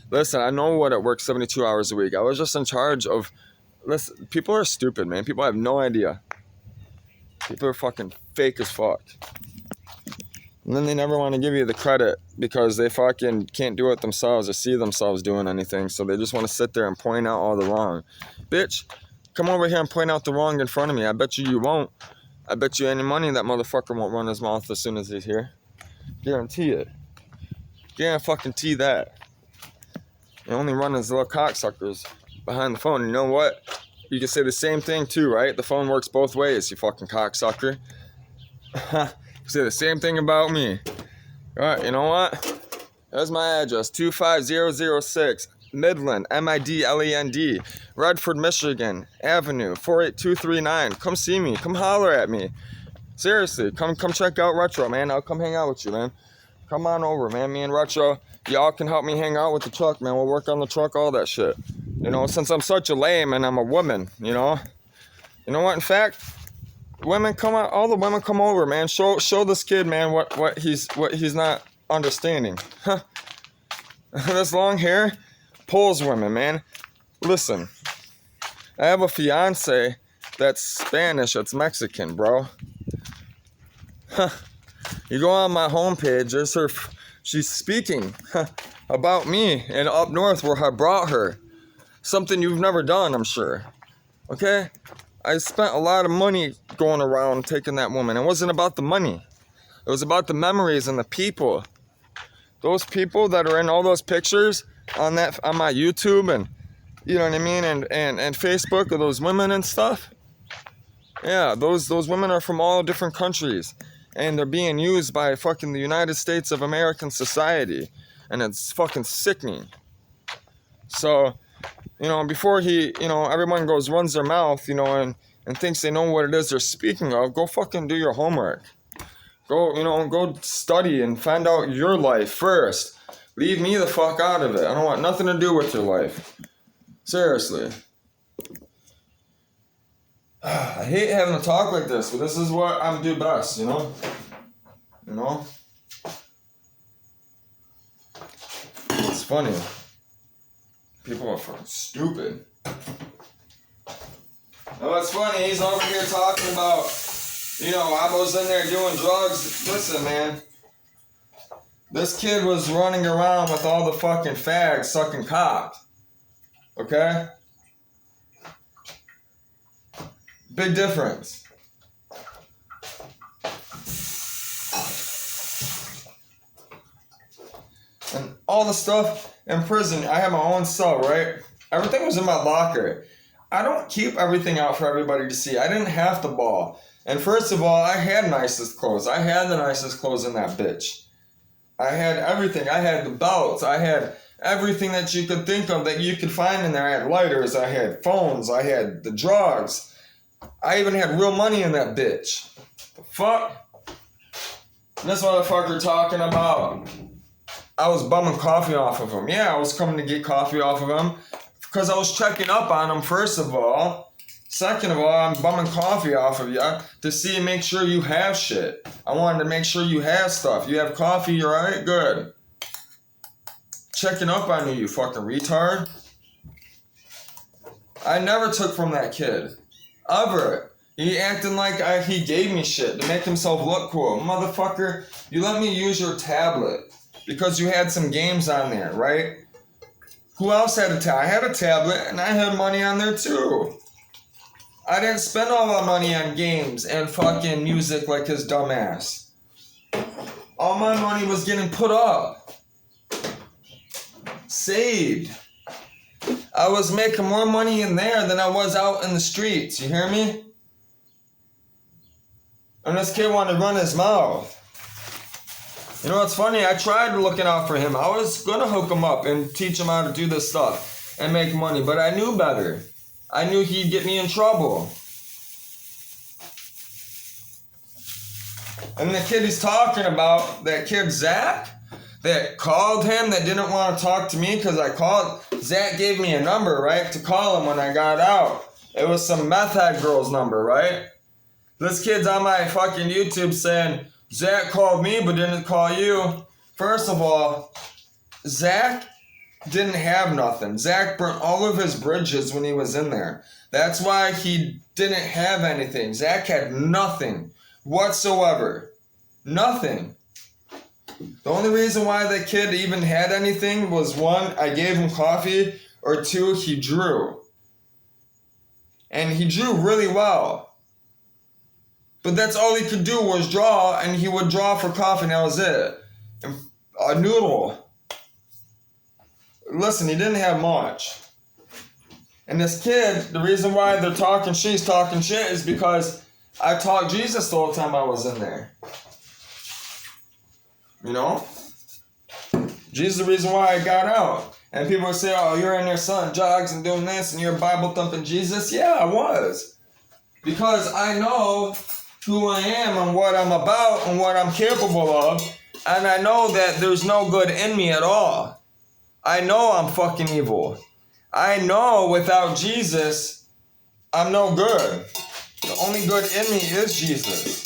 Listen, I know what it works 72 hours a week. I was just in charge of, listen, people are stupid, man. People have no idea. People are fucking fake as fuck. And then they never want to give you the credit because they fucking can't do it themselves or see themselves doing anything. So they just want to sit there and point out all the wrong. Bitch, come over here and point out the wrong in front of me. I bet you won't. I bet you any money that motherfucker won't run his mouth as soon as he's here. Guarantee it. Guarantee that. They only run his little cocksuckers behind the phone. You know what? You can say the same thing too, right? The phone works both ways, you fucking cocksucker. You say the same thing about me. Alright, you know what? There's my address, 25006 Midland, Midland, Redford, Michigan, Avenue, 48239. Come see me. Come holler at me. Seriously, come check out Retro, man. I'll come hang out with you, man. Come on over, man. Me and Retro, y'all can help me hang out with the truck, man. We'll work on the truck, all that shit. You know, since I'm such a lame and I'm a woman, you know. You know what? In fact, women come out. All the women come over, man. Show this kid, man, what he's not understanding. Huh? This long hair pulls women, man. Listen, I have a fiance that's Spanish. That's Mexican, bro. Huh. You go on my homepage. There's her. She's speaking about me and up north where I brought her. Something you've never done, I'm sure. Okay? I spent a lot of money going around taking that woman. It wasn't about the money. It was about the memories and the people. Those people that are in all those pictures on my YouTube and you know what I mean, and Facebook of those women and stuff. Yeah, those women are from all different countries. And they're being used by fucking the United States of American society. And it's fucking sickening. So, you know, before everyone runs their mouth, you know, and thinks they know what it is they're speaking of, go fucking do your homework. Go study and find out your life first. Leave me the fuck out of it. I don't want nothing to do with your life. Seriously. I hate having to talk like this, but this is what I do best, you know? You know? It's funny. People are fucking stupid. Oh, it's funny, he's over here talking about, you know, I was in there doing drugs. Listen, man. This kid was running around with all the fucking fags sucking cock. Okay? Big difference. And all the stuff in prison, I had my own cell, right? Everything was in my locker. I don't keep everything out for everybody to see. I didn't have to ball. And first of all, I had nicest clothes. I had the nicest clothes in that bitch. I had everything. I had the belts. I had everything that you could think of that you could find in there. I had lighters. I had phones. I had the drugs. I even had real money in that bitch. The fuck? And this motherfucker talking about I was bumming coffee off of him. Yeah, I was coming to get coffee off of him because I was checking up on him, first of all. Second of all, I'm bumming coffee off of you to see and make sure you have shit. I wanted to make sure you have stuff. You have coffee, you alright? Good. Checking up on you, you fucking retard. I never took from that kid. Ever. He acting like he gave me shit to make himself look cool. Motherfucker, you let me use your tablet because you had some games on there, right? Who else had a tablet? I had a tablet and I had money on there too. I didn't spend all my money on games and fucking music like his dumbass. All my money was getting put up. Saved. I was making more money in there than I was out in the streets. You hear me? And this kid wanted to run his mouth. You know what's funny? I tried looking out for him. I was going to hook him up and teach him how to do this stuff and make money. But I knew better. I knew he'd get me in trouble. And the kid he's talking about, that kid Zach, that called him, that didn't want to talk to me because I called. Zach gave me a number, right, to call him when I got out. It was some meth head girl's number, right? This kid's on my fucking YouTube saying, Zach called me but didn't call you. First of all, Zach didn't have nothing. Zach burnt all of his bridges when he was in there. That's why he didn't have anything. Zach had nothing whatsoever. Nothing. The only reason why that kid even had anything was one, I gave him coffee, or two, he drew. And he drew really well. But that's all he could do was draw, and he would draw for coffee, and that was it. And a noodle. Listen, he didn't have much. And this kid, the reason why they're talking shit, he's talking shit, is because I taught Jesus the whole time I was in there. You know? Jesus is the reason why I got out. And people would say, oh, you're in there selling drugs and doing this, and you're Bible thumping Jesus. Yeah, I was. Because I know who I am and what I'm about and what I'm capable of. And I know that there's no good in me at all. I know I'm fucking evil. I know without Jesus, I'm no good. The only good in me is Jesus.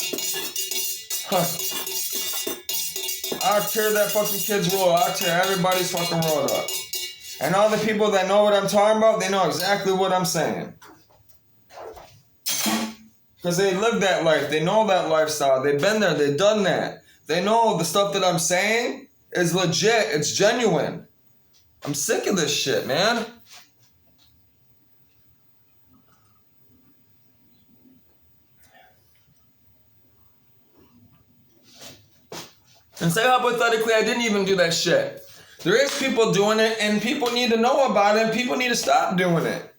I'll tear that fucking kid's world. I'll tear everybody's fucking world up. And all the people that know what I'm talking about, they know exactly what I'm saying. Because they live that life. They know that lifestyle. They've been there. They've done that. They know the stuff that I'm saying is legit. It's genuine. I'm sick of this shit, man. And say hypothetically I didn't even do that shit. There is people doing it, and people need to know about it, and people need to stop doing it.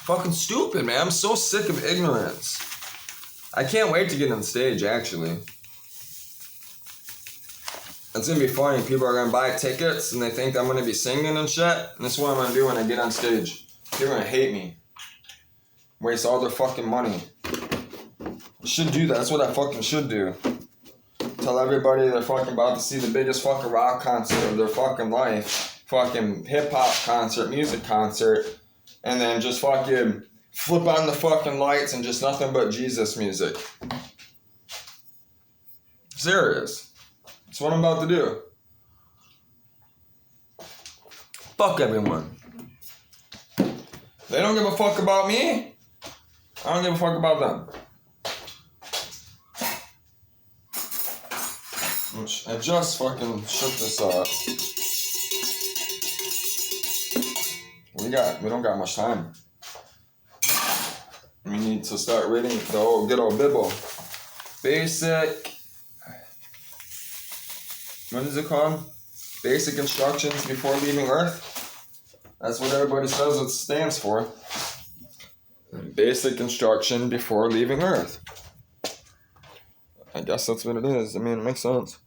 Fucking stupid, man. I'm so sick of ignorance. I can't wait to get on stage, actually. It's gonna be funny. People are gonna buy tickets, and they think I'm gonna be singing and shit. And that's what I'm gonna do when I get on stage. People are gonna hate me. Waste all their fucking money. I should do that. That's what I fucking should do. Tell everybody they're fucking about to see the biggest fucking rock concert of their fucking life. Fucking hip-hop concert, music concert. And then just fucking flip on the fucking lights and just nothing but Jesus music. Serious. That's what I'm about to do. Fuck everyone. They don't give a fuck about me. I don't give a fuck about them. I just fucking shook this up. We don't got much time. We need to start reading the old good old Bible. Basic, what is it called? Basic instructions before leaving Earth. That's what everybody says it stands for. Basic instruction before leaving Earth. I guess that's what it is. I mean, it makes sense.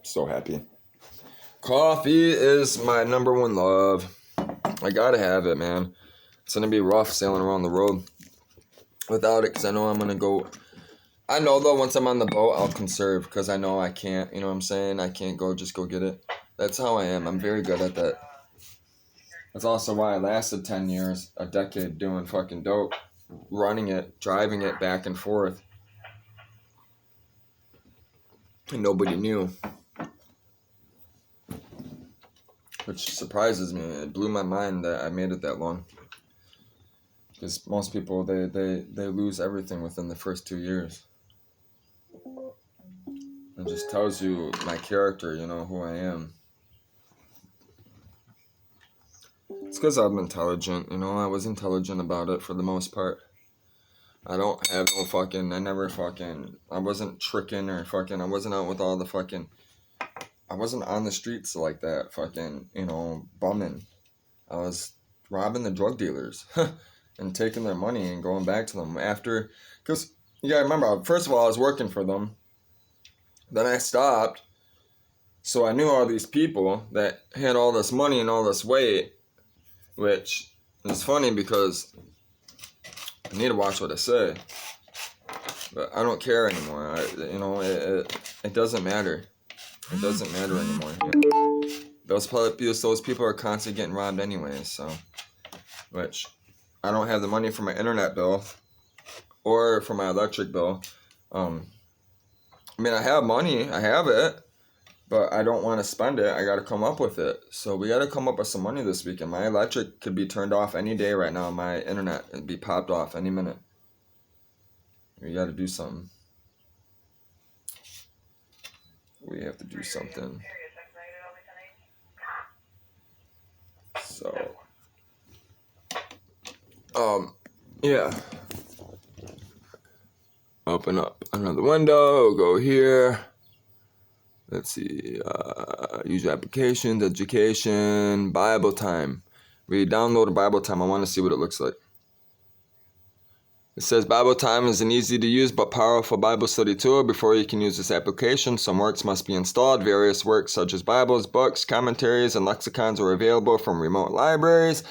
So happy. Coffee is my number one love. I gotta have it, man. It's gonna be rough sailing around the road without it, because I know I'm gonna go. I know though, once I'm on the boat, I'll conserve, because I know I can't, you know what I'm saying? I can't just go get it. That's how I am. I'm very good at that. That's also why I lasted 10 years, a decade doing fucking dope, running it, driving it back and forth. And nobody knew. Which surprises me. It blew my mind that I made it that long. Because most people, they lose everything within the first 2 years. It just tells you my character, you know, who I am. It's because I'm intelligent, you know. I was intelligent about it for the most part. I don't have no fucking, I wasn't tricking or fucking, I wasn't out with all the fucking, I wasn't on the streets like that, fucking, you know, bumming. I was robbing the drug dealers and taking their money and going back to them after, because you gotta remember, first of all, I was working for them. Then I stopped, so I knew all these people that had all this money and all this weight, which is funny because I need to watch what I say, but I don't care anymore. It doesn't matter. It doesn't matter anymore. Yeah. Those people are constantly getting robbed anyway, so, which I don't have the money for my internet bill or for my electric bill. I mean, I have money. I have it. but I don't want to spend it. I got to come up with it. So we got to come up with some money this weekend. My electric could be turned off any day right now. My internet would be popped off any minute. We got to do something. We have to do something. So, yeah. Open up another window, go here. Let's see, user applications, education, Bible time. We download a Bible time. I want to see what it looks like. It says Bible time is an easy to use but powerful Bible study tool. Before you can use this application, some works must be installed. Various works such as Bibles, books, commentaries, and lexicons are available from remote libraries.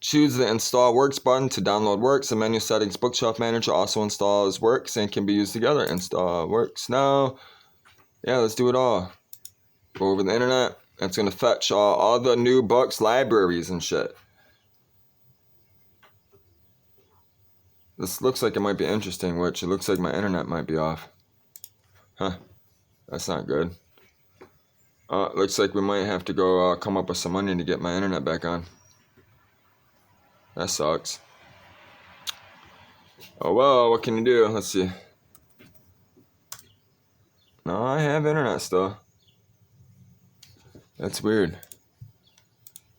Choose the Install Works button to download works. The menu settings bookshelf manager also installs works and can be used together. Install works now. Yeah, let's do it all. Go over the internet. It's going to fetch all the new books, libraries, and shit. This looks like it might be interesting, which it looks like my internet might be off. Huh. That's not good. Looks like we might have to go come up with some money to get my internet back on. That sucks. Oh well, what can you do? Let's see. No, I have internet still. That's weird.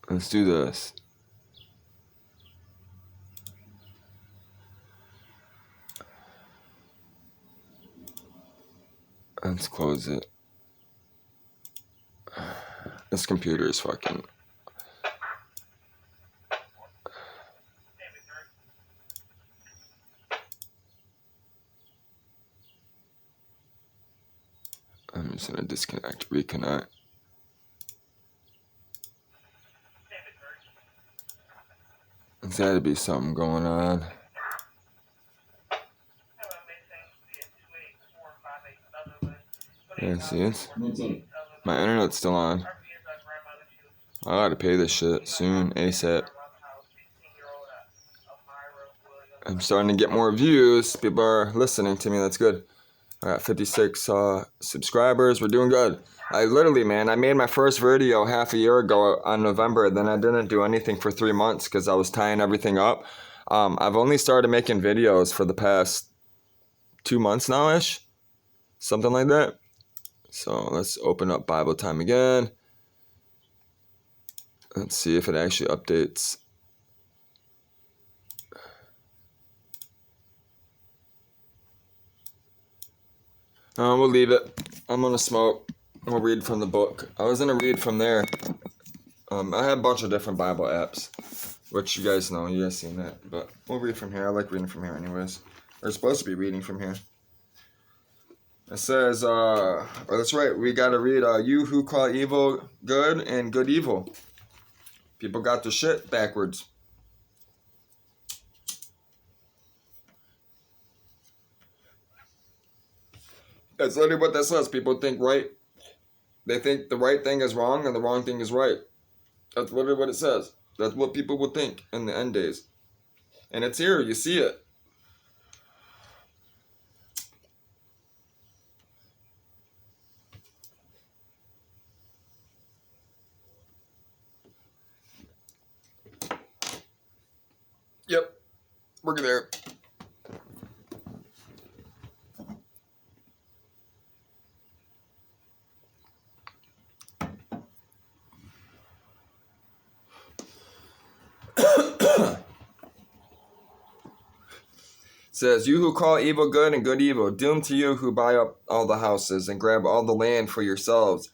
Let's do this. Let's close it. This computer is fucking... I'm just gonna disconnect, reconnect. There's gotta be something going on. Yeah, see it? My internet's still on. I gotta pay this shit soon, ASAP. I'm starting to get more views. People are listening to me, that's good. I got 56 subscribers. We're doing good. I literally, man, I made my first video half a year ago on November. Then I didn't do anything for 3 months because I was tying everything up. I've only started making videos for the past 2 months now-ish. Something like that. So let's open up Bible time again. Let's see if it actually updates. We'll leave it. I'm gonna smoke. We'll read from the book. I was gonna read from there. I have a bunch of different Bible apps, which you guys know. You guys seen that. But we'll read from here. I like reading from here anyways. We're supposed to be reading from here. It says, that's right. We gotta read, you who call evil good and good evil. People got their shit backwards. That's literally what that says. People think right. They think the right thing is wrong and the wrong thing is right. That's literally what it says. That's what people would think in the end days. And it's here. You see it. Yep. We're there. Says, you who call evil good and good evil, doom to you who buy up all the houses and grab all the land for yourselves,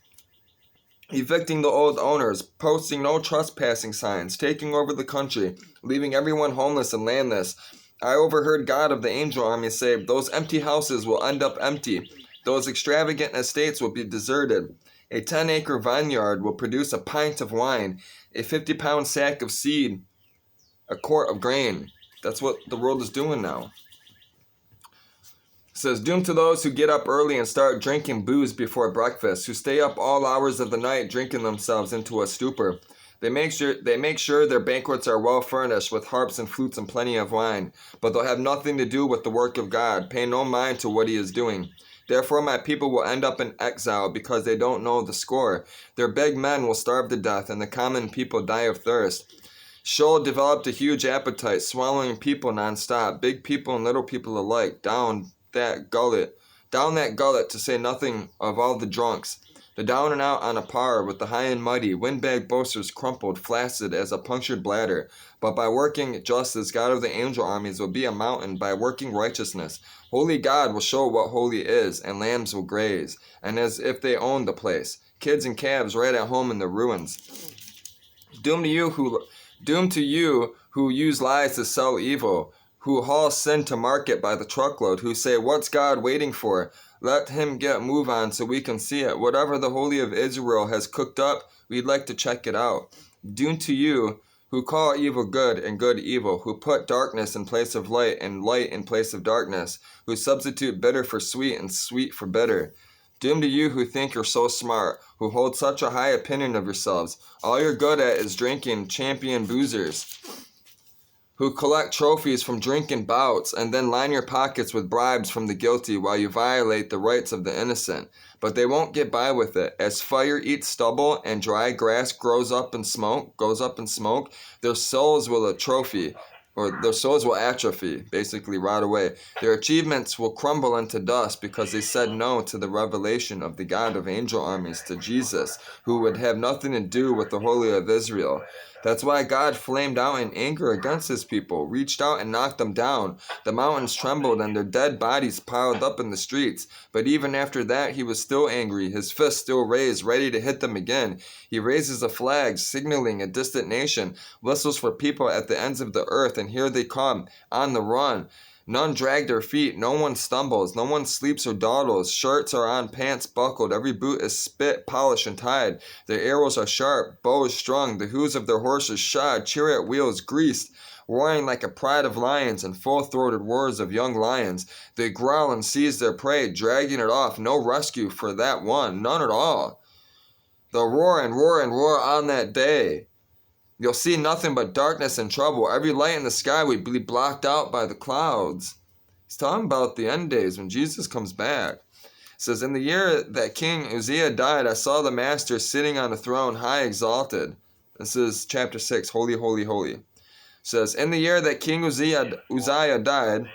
evicting the old owners, posting no trespassing signs, taking over the country, leaving everyone homeless and landless. I overheard God of the angel army say, those empty houses will end up empty. Those extravagant estates will be deserted. A 10-acre vineyard will produce a pint of wine, a 50-pound sack of seed, a quart of grain. That's what the world is doing now. It says, doom to those who get up early and start drinking booze before breakfast, who stay up all hours of the night drinking themselves into a stupor. They make sure their banquets are well furnished with harps and flutes and plenty of wine, but they'll have nothing to do with the work of God. Pay no mind to what he is doing. Therefore my people will end up in exile because they don't know the score. Their big men will starve to death, and the common people die of thirst. Sheol developed a huge appetite, swallowing people nonstop, big people and little people alike, down that gullet, to say nothing of all the drunks. The down and out on a par with the high and mighty, windbag boasters crumpled, flaccid as a punctured bladder. But by working justice, God of the angel armies will be a mountain. By working righteousness, holy God will show what holy is, and lambs will graze, and as if they owned the place. Kids and calves right at home in the ruins. Doom to you who use lies to sell evil, who haul sin to market by the truckload, who say, what's God waiting for? Let him get move on so we can see it. Whatever the Holy of Israel has cooked up, we'd like to check it out. Doom to you who call evil good and good evil, who put darkness in place of light and light in place of darkness, who substitute bitter for sweet and sweet for bitter. Doom to you who think you're so smart, who hold such a high opinion of yourselves. All you're good at is drinking champion boozers, who collect trophies from drinking bouts and then line your pockets with bribes from the guilty while you violate the rights of the innocent. But they won't get by with it. As fire eats stubble and dry grass goes up in smoke, their souls will atrophy, basically rot away. Their achievements will crumble into dust because they said no to the revelation of the God of angel armies, to Jesus, who would have nothing to do with the Holy of Israel. That's why God flamed out in anger against his people, reached out and knocked them down. The mountains trembled and their dead bodies piled up in the streets. But even after that, he was still angry, his fist still raised, ready to hit them again. He raises a flag, signaling a distant nation, whistles for people at the ends of the earth, and here they come, on the run. None drag their feet, no one stumbles, no one sleeps or dawdles. Shirts are on, pants buckled, every boot is spit, polished, and tied. Their arrows are sharp, bows strung, the hoofs of their horses shod, chariot wheels greased. Roaring like a pride of lions and full-throated roars of young lions, they growl and seize their prey, dragging it off. No rescue for that one, none at all. They'll roar and roar and roar on that day. You'll see nothing but darkness and trouble. Every light in the sky will be blocked out by the clouds. He's talking about the end days when Jesus comes back. It says, in the year that King Uzziah died, I saw the Master sitting on a throne, high exalted. This is chapter 6, Holy, Holy, Holy. It says, in the year that King Uzziah died,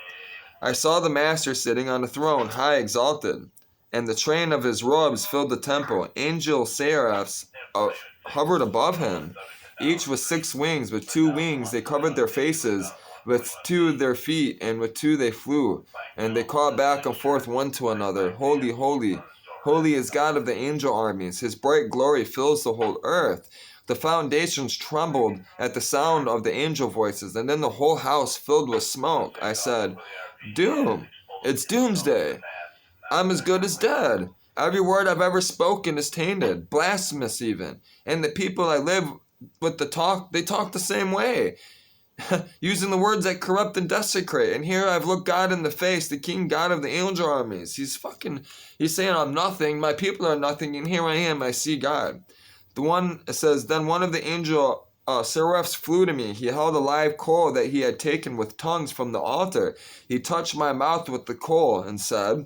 I saw the Master sitting on a throne, high exalted, and the train of his robes filled the temple. Angel seraphs hovered above him, each with 6 wings. With 2 wings they covered their faces, with 2 their feet, and with 2 they flew. And they called back and forth one to another, Holy, holy, holy is God of the angel armies. His bright glory fills the whole earth. The foundations trembled at the sound of the angel voices, and then the whole house filled with smoke. I said, Doom! It's doomsday! I'm as good as dead. Every word I've ever spoken is tainted, blasphemous even. And the people I live with they talk the same way, using the words that corrupt and desecrate. And here I've looked God in the face, the King God of the angel armies. He's saying I'm nothing, my people are nothing, and here I am, I see God. It says, then one of the angel seraphs flew to me. He held a live coal that he had taken with tongues from the altar. He touched my mouth with the coal and said,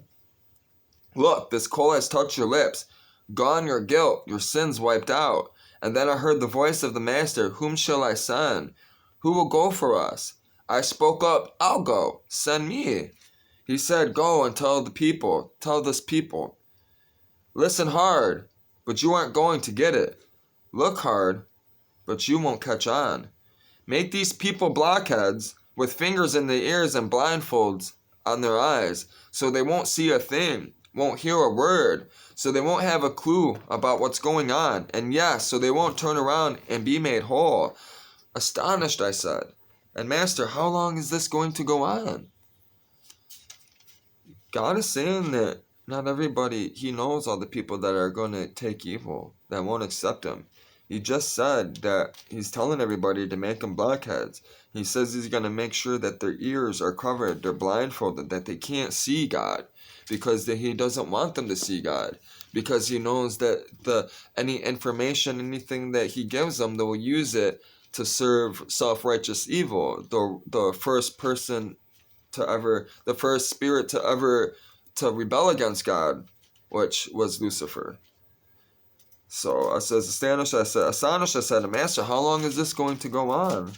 look, this coal has touched your lips. Gone your guilt, your sins wiped out. And then I heard the voice of the Master, whom shall I send? Who will go for us? I spoke up, I'll go, send me. He said, go and tell this people. Listen hard, but you aren't going to get it. Look hard, but you won't catch on. Make these people blockheads, with fingers in their ears and blindfolds on their eyes, so they won't see a thing, won't hear a word, so they won't have a clue about what's going on, and yes, so they won't turn around and be made whole. Astonished, I said, and Master, how long is this going to go on? God is saying that not everybody, he knows all the people that are going to take evil, that won't accept him. He just said that he's telling everybody to make them blockheads. He says he's going to make sure that their ears are covered, they're blindfolded, that they can't see God, because he doesn't want them to see God, because he knows that any information, anything that he gives them, they'll use it to serve self-righteous evil. The first spirit to ever to rebel against God, which was Lucifer. So it says, astonished, I said, Master, how long is this going to go on?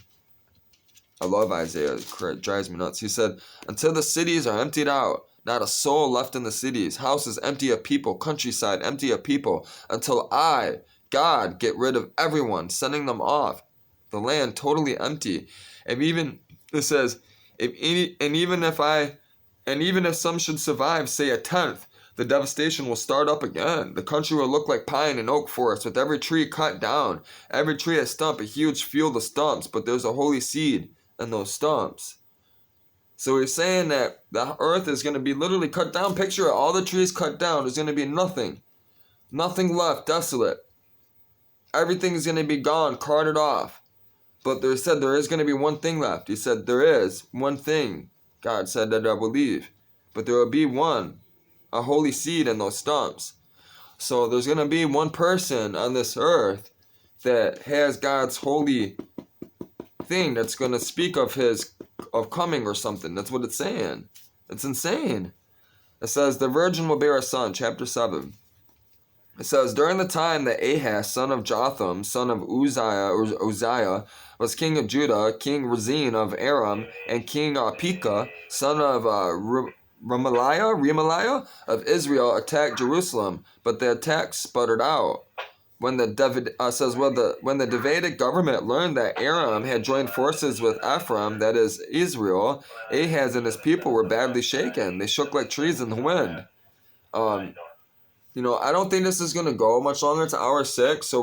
I love Isaiah. It drives me nuts. He said, until the cities are emptied out, not a soul left in the cities, houses empty of people, countryside empty of people, until I, God, get rid of everyone, sending them off, the land totally empty. And even, it says, even if some should survive, say a tenth, the devastation will start up again. The country will look like pine and oak forest, with every tree cut down, every tree a stump, a huge field of stumps, but there's a holy seed in those stumps. So he's saying that the earth is going to be literally cut down. Picture it, all the trees cut down. There's going to be nothing left, desolate. Everything is going to be gone, carted off. But there said there is going to be one thing left. He said there is one thing, God said, that I will leave. But there will be one, a holy seed in those stumps. So there's going to be one person on this earth that has God's holy thing that's going to speak of coming or something. That's what it's saying. It's insane. It says the virgin will bear a son, chapter 7. It says, during the time that Ahaz, son of Jotham, son of Uzziah, was king of Judah, King Rezin of Aram, and King Pekah, son of Remaliah of Israel, attacked Jerusalem, but the attack sputtered out. When the Davidic government learned that Aram had joined forces with Ephraim, that is Israel, Ahaz and his people were badly shaken. They shook like trees in the wind. I don't think this is going to go much longer. It's hour 6, so